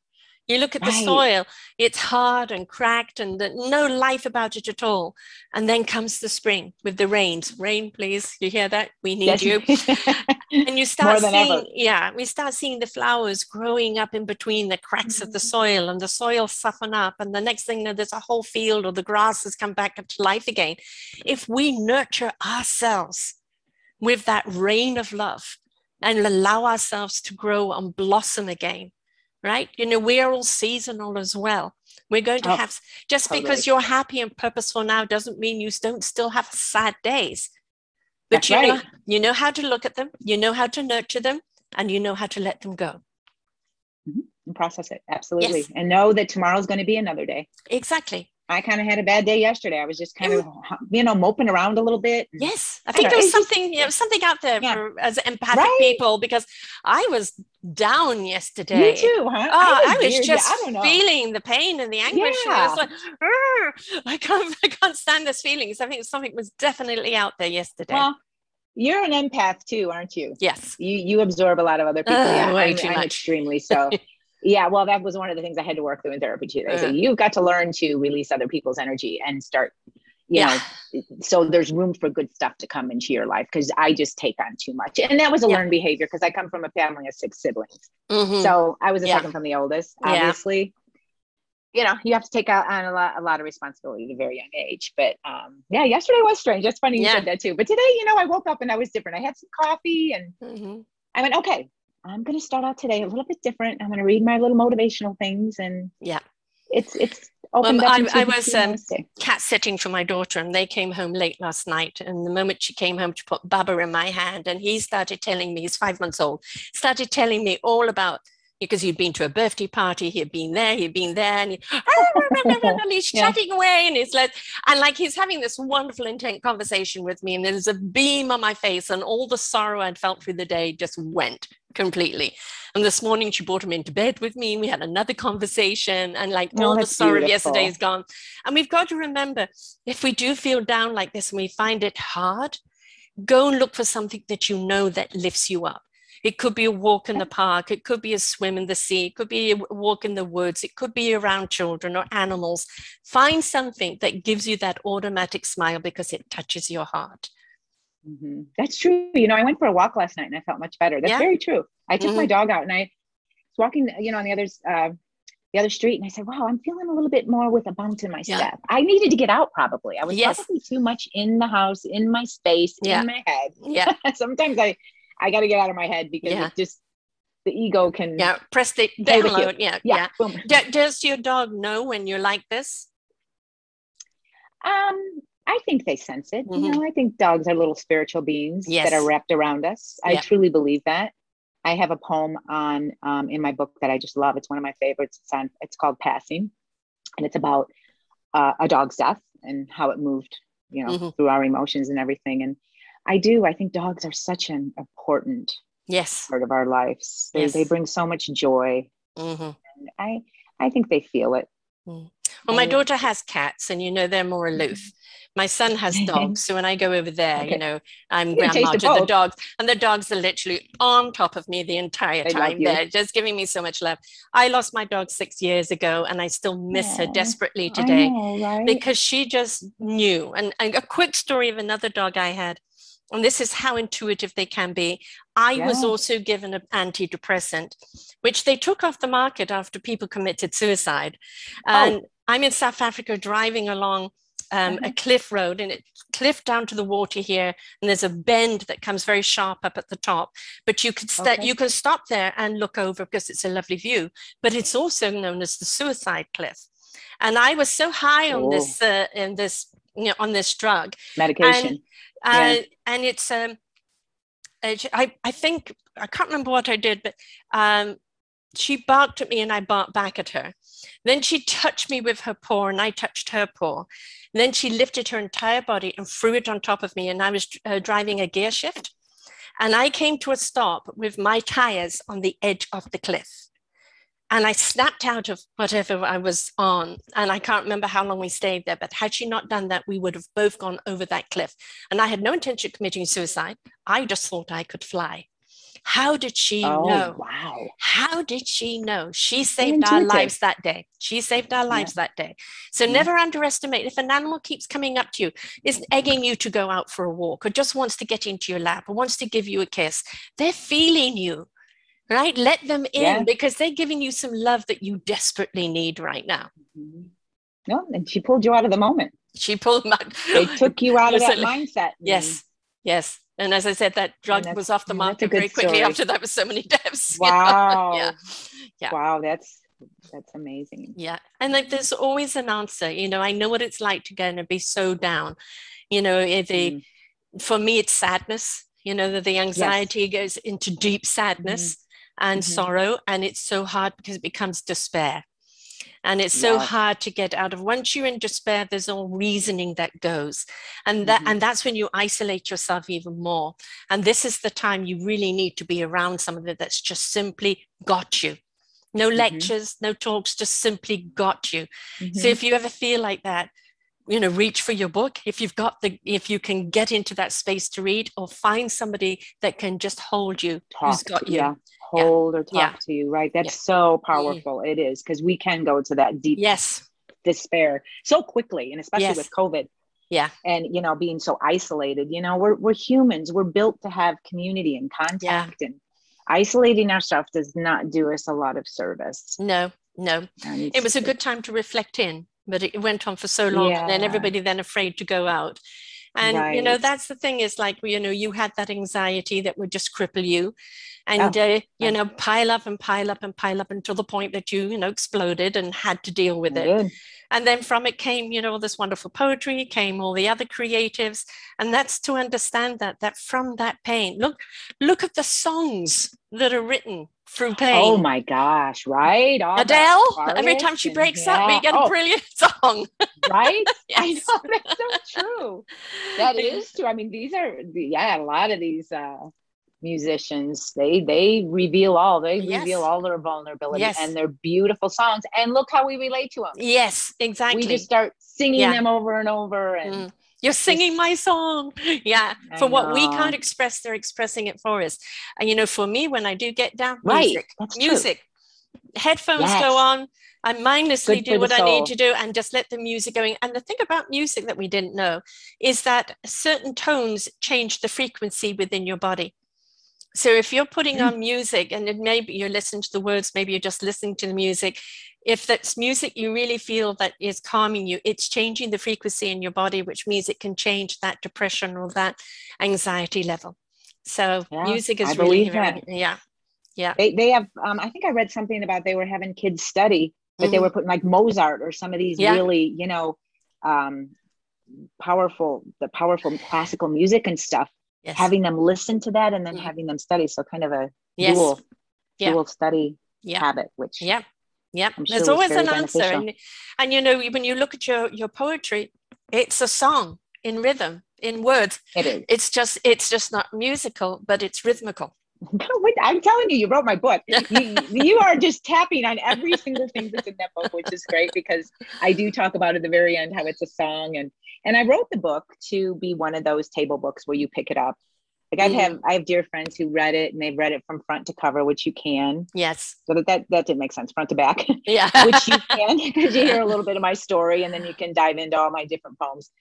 You look at the Right. soil, it's hard and cracked and no life about it at all. And then comes the spring with the rains. Rain, please. You hear that? We need Yes. you. And you start More than seeing, ever. yeah, we start seeing the flowers growing up in between the cracks of the soil, and the soil soften up. And the next thing you know, there's a whole field or the grass has come back to life again. If we nurture ourselves with that rain of love and allow ourselves to grow and blossom again, right? You know, we're all seasonal as well. We're going to have, just totally. because you're happy and purposeful now doesn't mean you don't still have sad days. But That's right. You know how to look at them, you know how to nurture them, and you know how to let them go. And process it. Absolutely. Yes. And know that tomorrow's going to be another day. Exactly. I kind of had a bad day yesterday. I was just kind of, you know, moping around a little bit. Yes. I think there was something, you know, something out there for as empathic people, because I was down yesterday. You too, huh? I was just feeling the pain and the anguish. Yeah. I was like, I can't stand this feeling. So I think something was definitely out there yesterday. Well, you're an empath too, aren't you? Yes. You absorb a lot of other people. Yeah, way too I'm much. Extremely so. Yeah, well, that was one of the things I had to work through in therapy too. So you've got to learn to release other people's energy and start, you know, so there's room for good stuff to come into your life, because I just take on too much. And that was a learned behavior, because I come from a family of 6 siblings. So I was the second from the oldest, obviously. You know, you have to take on a lot of responsibility at a very young age. But yesterday was strange. That's funny you said that too. But today, you know, I woke up and I was different. I had some coffee and I went, okay, I'm going to start out today a little bit different. I'm going to read my little motivational things, and it's opened up. I was cat sitting for my daughter, and they came home late last night. And the moment she came home, she put Baba in my hand, and he started telling me, he's 5 months old, started telling me all about, because he'd been to a birthday party, he'd been there, and he's chatting away, and he's like he's having this wonderful, intense conversation with me, and there's a beam on my face, and all the sorrow I'd felt through the day just went completely. And this morning she brought him into bed with me, and we had another conversation, and all the sorrow of yesterday is gone. And we've got to remember, if we do feel down like this and we find it hard, go and look for something that you know that lifts you up. It could be a walk in the park. It could be a swim in the sea. It could be a walk in the woods. It could be around children or animals. Find something that gives you that automatic smile because it touches your heart. That's true. You know, I went for a walk last night and I felt much better. That's very true. I took my dog out and I was walking, you know, on the other street, and I said, wow, I'm feeling a little bit more with a bounce in my step. I needed to get out probably. I was probably too much in the house, in my space, in my head. Sometimes I got to get out of my head, because it just, the ego can press the download. Boom. Does your dog know when you're like this? I think they sense it. You know, I think dogs are little spiritual beings that are wrapped around us. I truly believe that. I have a poem on in my book that I just love. It's one of my favorites. It's called Passing, and it's about a dog's death and how it moved, you know, through our emotions and everything. And I think dogs are such an important part of our lives. They bring so much joy. And I think they feel it. Well, my daughter has cats, and you know, they're more aloof. My son has dogs, so when I go over there, you know, I'm grandma to the dogs, and the dogs are literally on top of me the entire time. They're just giving me so much love. I lost my dog 6 years ago, and I still miss her desperately today, because she just knew. And a quick story of another dog I had, and this is how intuitive they can be. I was also given an antidepressant, which they took off the market after people committed suicide. And I'm in South Africa driving along a cliff road, and it cliff down to the water here, and there's a bend that comes very sharp up at the top, but you can you can stop there and look over because it's a lovely view. But it's also known as the suicide cliff. And I was so high on this on this drug medication, and it's I think I can't remember what I did, but she barked at me and I barked back at her. Then she touched me with her paw and I touched her paw. And then she lifted her entire body and threw it on top of me, and I was driving a gear shift. And I came to a stop with my tires on the edge of the cliff. And I snapped out of whatever I was on. And I can't remember how long we stayed there, but had she not done that, we would have both gone over that cliff. And I had no intention of committing suicide. I just thought I could fly. How did she know? Wow. How did she know? She saved our lives that day. She saved our lives that day. So never underestimate. If an animal keeps coming up to you, is egging you to go out for a walk, or just wants to get into your lap, or wants to give you a kiss, they're feeling you, right? Let them in, because they're giving you some love that you desperately need right now. No, and she pulled you out of the moment. She pulled my. They took you out of that mindset. Yes, yes. And as I said, that drug was off the market very quickly after that, was so many deaths. Wow. Yeah. Wow, that's amazing. Yeah. And like, there's always an answer. You know, I know what it's like to go and be so down. You know, for me, it's sadness. You know, the anxiety goes into deep sadness and sorrow. And it's so hard because it becomes despair. And it's so hard to get out of. Once you're in despair, there's all reasoning that goes. And that's when you isolate yourself even more. And this is the time you really need to be around somebody that's just simply got you. No lectures, no talks, just simply got you. So if you ever feel like that, you know, reach for your book. If you can get into that space to read, or find somebody that can just hold you, who's got you. Yeah. Hold or talk to you, right? That's so powerful. It is, because we can go to that deep despair so quickly, and especially with COVID. Yeah. And, you know, being so isolated, you know, we're humans. We're built to have community and contact, and isolating ourselves does not do us a lot of service. No. It was a good time to reflect in, but it went on for so long, and then everybody then afraid to go out. And, you know, that's the thing, is like, you know, you had that anxiety that would just cripple you, and, you know, pile up until the point that you know, exploded and had to deal with it. And then from it came, you know, all this wonderful poetry, came all the other creatives. And that's to understand that from that pain, look at the songs that are written through pain. Oh my gosh, right? Adele, every time she breaks up, we get a brilliant song. Right? I know, that's so true. That is true. I mean, these are, a lot of these musicians, they reveal all their vulnerability, and they're beautiful songs. And look how we relate to them. Yes, exactly. We just start singing them over and over, and you're singing my song. For what we can't express, they're expressing it for us. And you know, for me, when I do get down, music, headphones go on, I mindlessly do what I need to do, and just let the music going. And the thing about music that we didn't know is that certain tones change the frequency within your body. So if you're putting on music, and then maybe you're listening to the words, maybe you're just listening to the music, if that's music you really feel that is calming you, it's changing the frequency in your body, which means it can change that depression or that anxiety level. So music is really, they have, I think I read something about, they were having kids study, that they were putting like Mozart or some of these really, you know, powerful classical music and stuff. Having them listen to that, and then having them study. So kind of a dual study habit, which there's always an answer. And you know, when you look at your poetry, it's a song in rhythm, in words. It is. It's just not musical, but it's rhythmical. I'm telling you, you wrote my book. You are just tapping on every single thing that's in that book, which is great, because I do talk about at the very end how it's a song, and I wrote the book to be one of those table books where you pick it up. Like I have dear friends who read it, and they've read it from front to cover, which you can. Yes. So that didn't make sense, front to back. Yeah. Which you can, because you hear a little bit of my story, and then you can dive into all my different poems.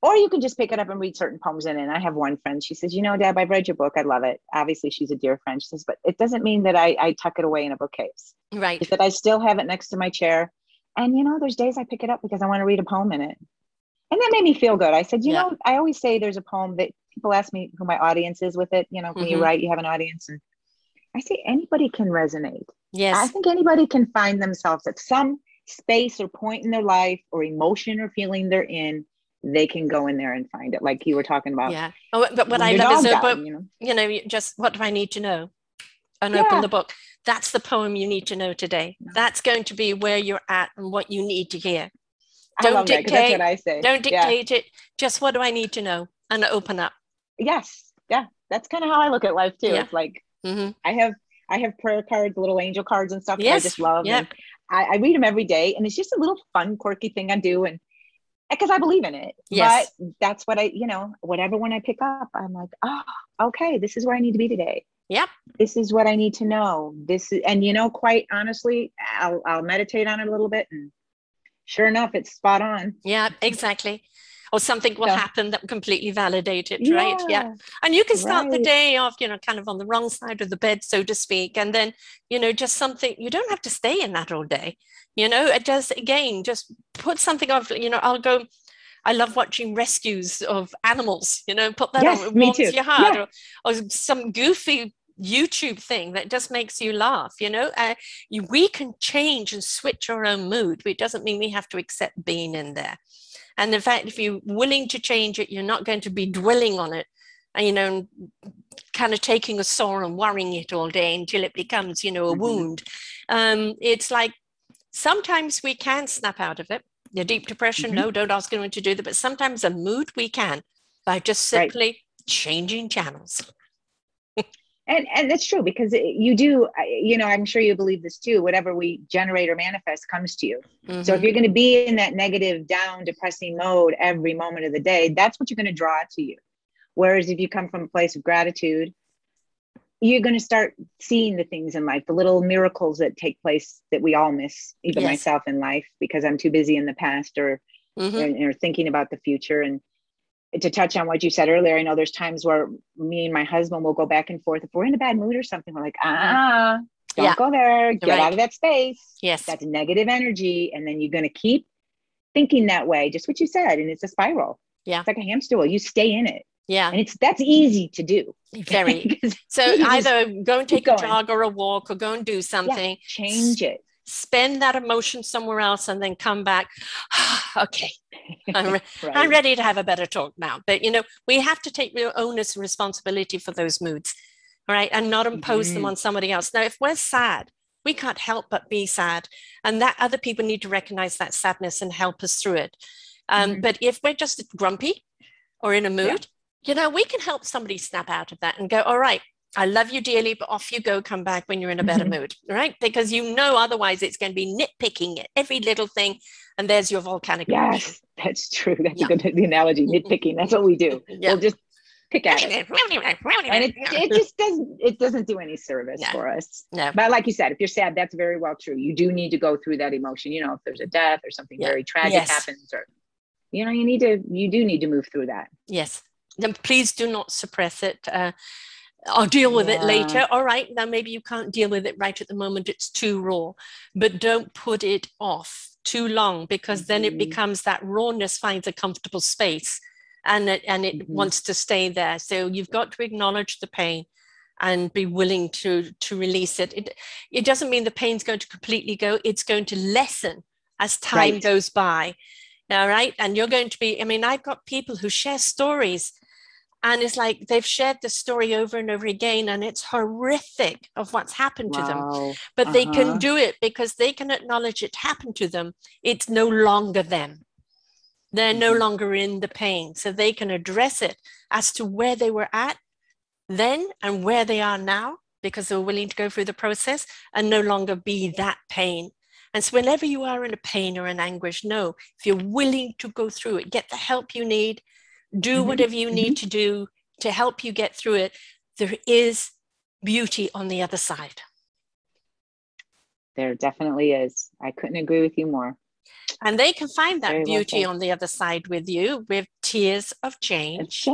Or you can just pick it up and read certain poems in it. And I have one friend, she says, you know, Deb, I've read your book. I love it. Obviously, she's a dear friend. She says, but it doesn't mean that I tuck it away in a bookcase. Right. It's that I still have it next to my chair. And, you know, there's days I pick it up because I want to read a poem in it. And that made me feel good. I said, you know, I always say there's a poem that people ask me who my audience is with it. You know, when you write, you have an audience. And I say, anybody can resonate. Yes. I think anybody can find themselves at some space or point in their life or emotion or feeling they're in. They can go in there and find it, like you were talking about. Yeah. Oh, but what I love is, you know, just what do I need to know? And open the book. That's the poem you need to know today. That's going to be where you're at and what you need to hear. Don't dictate. That's what I say. Don't dictate it. Just what do I need to know? And open up. Yes. Yeah. That's kind of how I look at life too. It's like I I have prayer cards, little angel cards and stuff that I Yes. just love. Yep. And I read them every day, and it's just a little fun, quirky thing I do. And because I believe in it, but Yes. that's what whatever one I pick up, I'm like, oh, okay, this is where I need to be today. Yep. This is what I need to know. And quite honestly, I'll meditate on it a little bit, and sure enough, it's spot on. Yeah, exactly. Or something will happen that will completely validate it, right? Yeah, Yeah. And you can start the right. day off, kind of on the wrong side of the bed, so to speak. And then, just something, you don't have to stay in that all day. It does, again, just put something off, I love watching rescues of animals, put that Yes, on, it me warms too. your heart, Yeah. or some goofy YouTube thing that just makes you laugh, we can change and switch our own mood. It doesn't mean we have to accept being in there. And in fact, if you're willing to change it, you're not going to be dwelling on it, and, kind of taking a sore and worrying it all day until it becomes, a wound. It's like sometimes we can snap out of it. The deep depression, no, don't ask anyone to do that. But sometimes a mood we can by just simply changing channels. And that's true, because you do, I'm sure you believe this too, whatever we generate or manifest comes to you. So if you're going to be in that negative, down, depressing mode every moment of the day, that's what you're going to draw to you. Whereas if you come from a place of gratitude, you're going to start seeing the things in life, the little miracles that take place that we all miss, even myself in life, because I'm too busy in the past or thinking about the future. And to touch on what you said earlier, I know there's times where me and my husband will go back and forth. If we're in a bad mood or something, we're like, don't go there, get out of that space. Yes. That's negative energy. And then you're going to keep thinking that way, just what you said. And it's a spiral. Yeah. It's like a hamster wheel. You stay in it. Yeah. And that's easy to do. Very. So either go and take a jog or a walk, or go and do something. Yeah, change it. Spend that emotion somewhere else and then come back. Okay. I'm ready to have a better talk now. But, we have to take real onus and responsibility for those moods, right? And not impose them on somebody else. Now, if we're sad, we can't help but be sad. And that other people need to recognize that sadness and help us through it. But if we're just grumpy or in a mood, we can help somebody snap out of that and go, all right, I love you dearly, but off you go, come back when you're in a better mood, right? Because otherwise it's going to be nitpicking at every little thing. And there's your volcanic eruption. Yes, that's true. That's a good analogy, nitpicking. That's what we do. We'll just pick at it. And it doesn't do any service for us. No. But like you said, if you're sad, that's very well true. You do need to go through that emotion. If there's a death or something very tragic happens, or, you do need to move through that. Yes. Then please do not suppress it. I'll deal with it later. All right. Now, maybe you can't deal with it right at the moment. It's too raw, but don't put it off too long, because then it becomes that rawness finds a comfortable space and it wants to stay there. So you've got to acknowledge the pain and be willing to release it. It doesn't mean the pain's going to completely go. It's going to lessen as time goes by. All right. And you're going to be, I've got people who share stories, and it's like they've shared the story over and over again, and it's horrific of what's happened to them. But they can do it because they can acknowledge it happened to them. It's no longer them. They're no longer in the pain. So they can address it as to where they were at then and where they are now, because they were willing to go through the process and no longer be that pain. And so whenever you are in a pain or an anguish, know if you're willing to go through it, get the help you need, do whatever you need to do to help you get through it, there is beauty on the other side. There definitely is. I couldn't agree with you more. And they can find that beauty on the other side with you, with Tears of Change.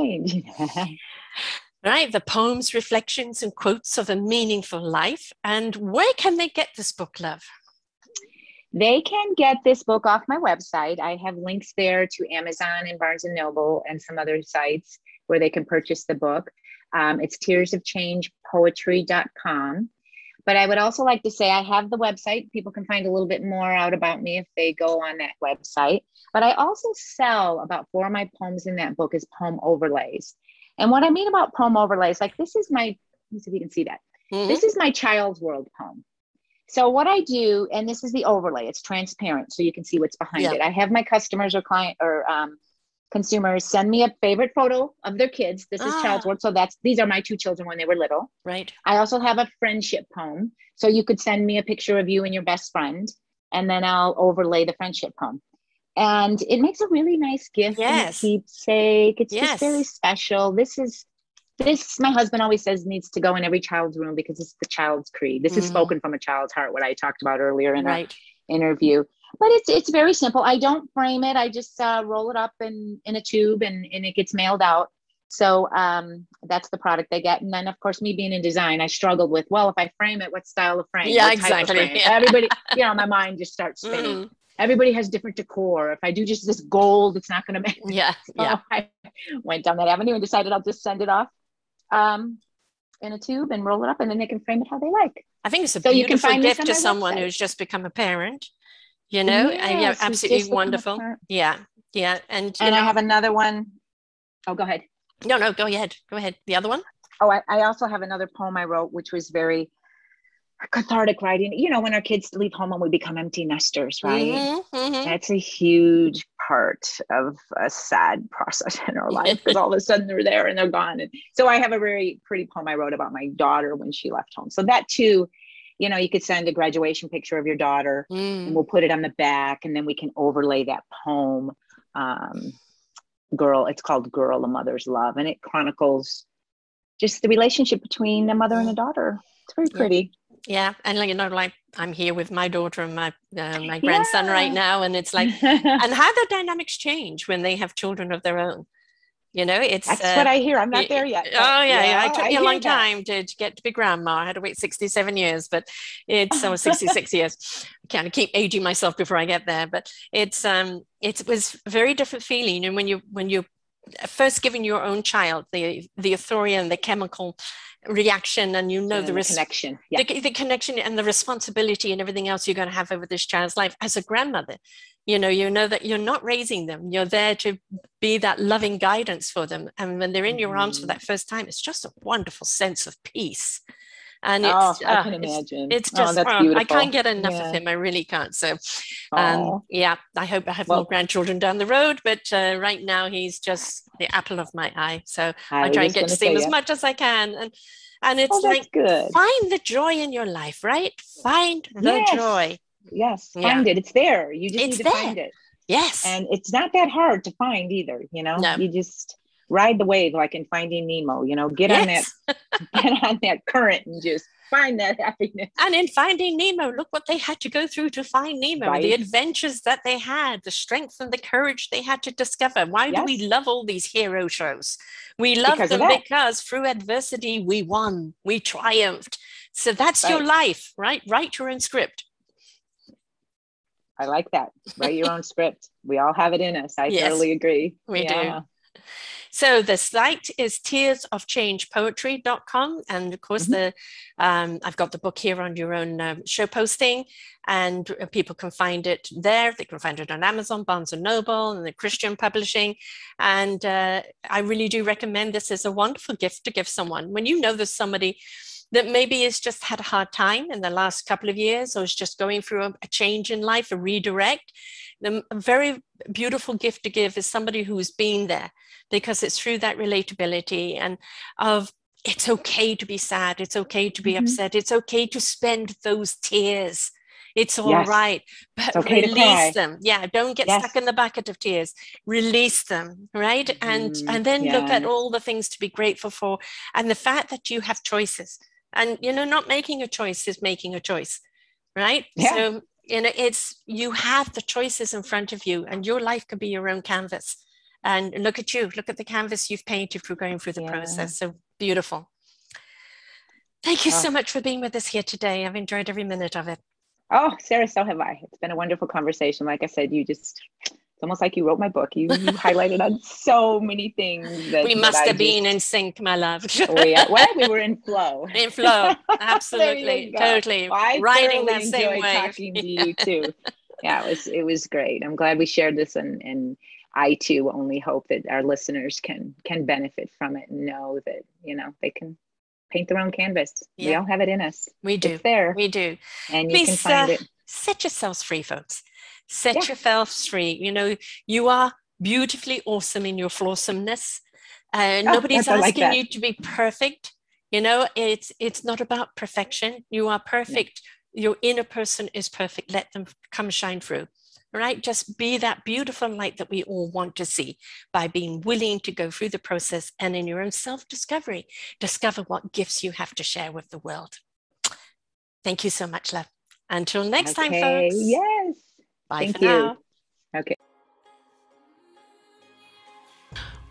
Right, the poems, reflections, and quotes of a meaningful life. And where can they get this book, love? They can get this book off my website. I have links there to Amazon and Barnes & Noble and some other sites where they can purchase the book. It's tearsofchangepoetry.com. But I would also like to say I have the website. People can find a little bit more out about me if they go on that website. But I also sell about 4 of my poems in that book as poem overlays. And what I mean about poem overlays, like this is my, let's see if you can see that. This is my child's world poem. So what I do, and this is the overlay, it's transparent so you can see what's behind it. I have my customers or client or consumers send me a favorite photo of their kids. This is child's work. So these are my two children when they were little. Right. I also have a friendship poem. So you could send me a picture of you and your best friend, and then I'll overlay the friendship poem. And it makes a really nice gift and a keepsake. It's just very special. This, my husband always says, needs to go in every child's room because it's the child's creed. This is spoken from a child's heart, what I talked about earlier in our interview. But it's very simple. I don't frame it. I just roll it up in a tube and it gets mailed out. So that's the product they get. And then, of course, me being in design, I struggled with, well, if I frame it, what style of frame? Yeah, exactly. Frame? Yeah. Everybody, my mind just starts spinning. Everybody has different decor. If I do just this gold, it's not going to make. So I went down that avenue and decided I'll just send it off in a tube and roll it up, and then they can frame it how they like. I think it's a beautiful gift to someone who's just become a parent. Absolutely wonderful. Yeah. And I have another one. Oh, go ahead. No, go ahead. Go ahead. The other one? Oh, I also have another poem I wrote, which was very cathartic writing. When our kids leave home and we become empty nesters, right? That's a huge part of a sad process in our life because all of a sudden they're there and they're gone. And so I have a very pretty poem I wrote about my daughter when she left home. So that too, you could send a graduation picture of your daughter and we'll put it on the back, and then we can overlay that poem. It's called Girl, A Mother's Love, and it chronicles just the relationship between a mother and a daughter. It's very pretty. Yeah. And I'm here with my daughter and my grandson right now, and it's like, and how the dynamics change when they have children of their own. It's that's what I hear. I'm not there yet. It took me a long time to get to be grandma. I had to wait 67 years, but it's 66 years. I kind of keep aging myself before I get there, but it was a very different feeling. And when you first giving your own child the authority and the chemical reaction, and the connection, the connection and the responsibility and everything else you're going to have over this child's life as a grandmother, you know that you're not raising them, you're there to be that loving guidance for them, and when they're in your arms for that first time, it's just a wonderful sense of peace. And I can imagine. It's just, I can't get enough of him. I really can't. So, I hope I have more grandchildren down the road. But right now, he's just the apple of my eye. So I try and get to see him as much as I can. And it's good. Find the joy in your life, right? Find the joy. Yes, find it. It's there. You just need to find it. Yes. And it's not that hard to find either. No. You just ride the wave like in Finding Nemo, get on that current and just find that happiness. And in Finding Nemo, look what they had to go through to find Nemo, the adventures that they had, the strength and the courage they had to discover. Why do we love all these hero shows? We love them because through adversity, we won, we triumphed. So that's your life, right? Write your own script. I like that. Write your own script. We all have it in us. I totally agree. We do. So the site is tearsofchangepoetry.com. And of course, I've got the book here on your own show posting, and people can find it there. They can find it on Amazon, Barnes & Noble, and the Christian Publishing. And I really do recommend this as a wonderful gift to give someone. When there's somebody that maybe has just had a hard time in the last couple of years, or is just going through a change in life, a redirect, a very beautiful gift to give is somebody who's been there, because it's through that relatability and of it's okay to be sad, it's okay to be upset, it's okay to spend those tears. It's all right, but release them. Yeah, don't get stuck in the bucket of tears. Release them, right? And then look at all the things to be grateful for, and the fact that you have choices. And not making a choice is making a choice, right? Yeah. So you have the choices in front of you, and your life could be your own canvas. And look at you, look at the canvas you've painted through going through the process. So beautiful. Thank you so much for being with us here today. I've enjoyed every minute of it. Oh, Sarah, so have I. It's been a wonderful conversation. Like I said, it's almost like you wrote my book. You highlighted on so many things. We must have been in sync, my love. We were in flow. In flow, absolutely, totally. Well, riding that same way. Talking to you too. It was great. I'm glad we shared this, and I too only hope that our listeners can benefit from it and know that they can paint their own canvas. We all have it in us. We do. It's there. We do. And you can find it. Set yourselves free, folks. Set yourselves free. You are beautifully awesome in your flawsomeness. Oh, Nobody's I like asking that. you to be perfect. You know, it's not about perfection. You are Yeah. perfect. Your inner person is perfect. Let them come shine through. Right? Just be that beautiful light that we all want to see by being willing to go through the process and in your own self-discovery, discover what gifts you have to share with the world. Thank you so much, love. Until next time, Okay. folks. Yes. Bye for Thank you. now. Okay.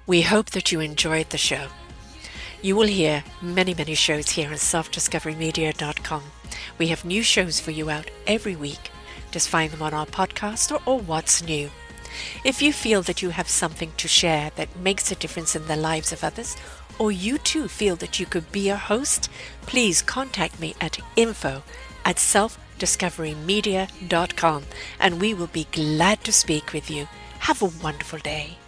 We hope that you enjoyed the show. You will hear many, many shows here on selfdiscoverymedia.com. We have new shows for you out every week. Just find them on our podcast or What's New. If you feel that you have something to share that makes a difference in the lives of others, or you too feel that you could be a host, please contact me at info@selfdiscoverymedia.com and we will be glad to speak with you. Have a wonderful day.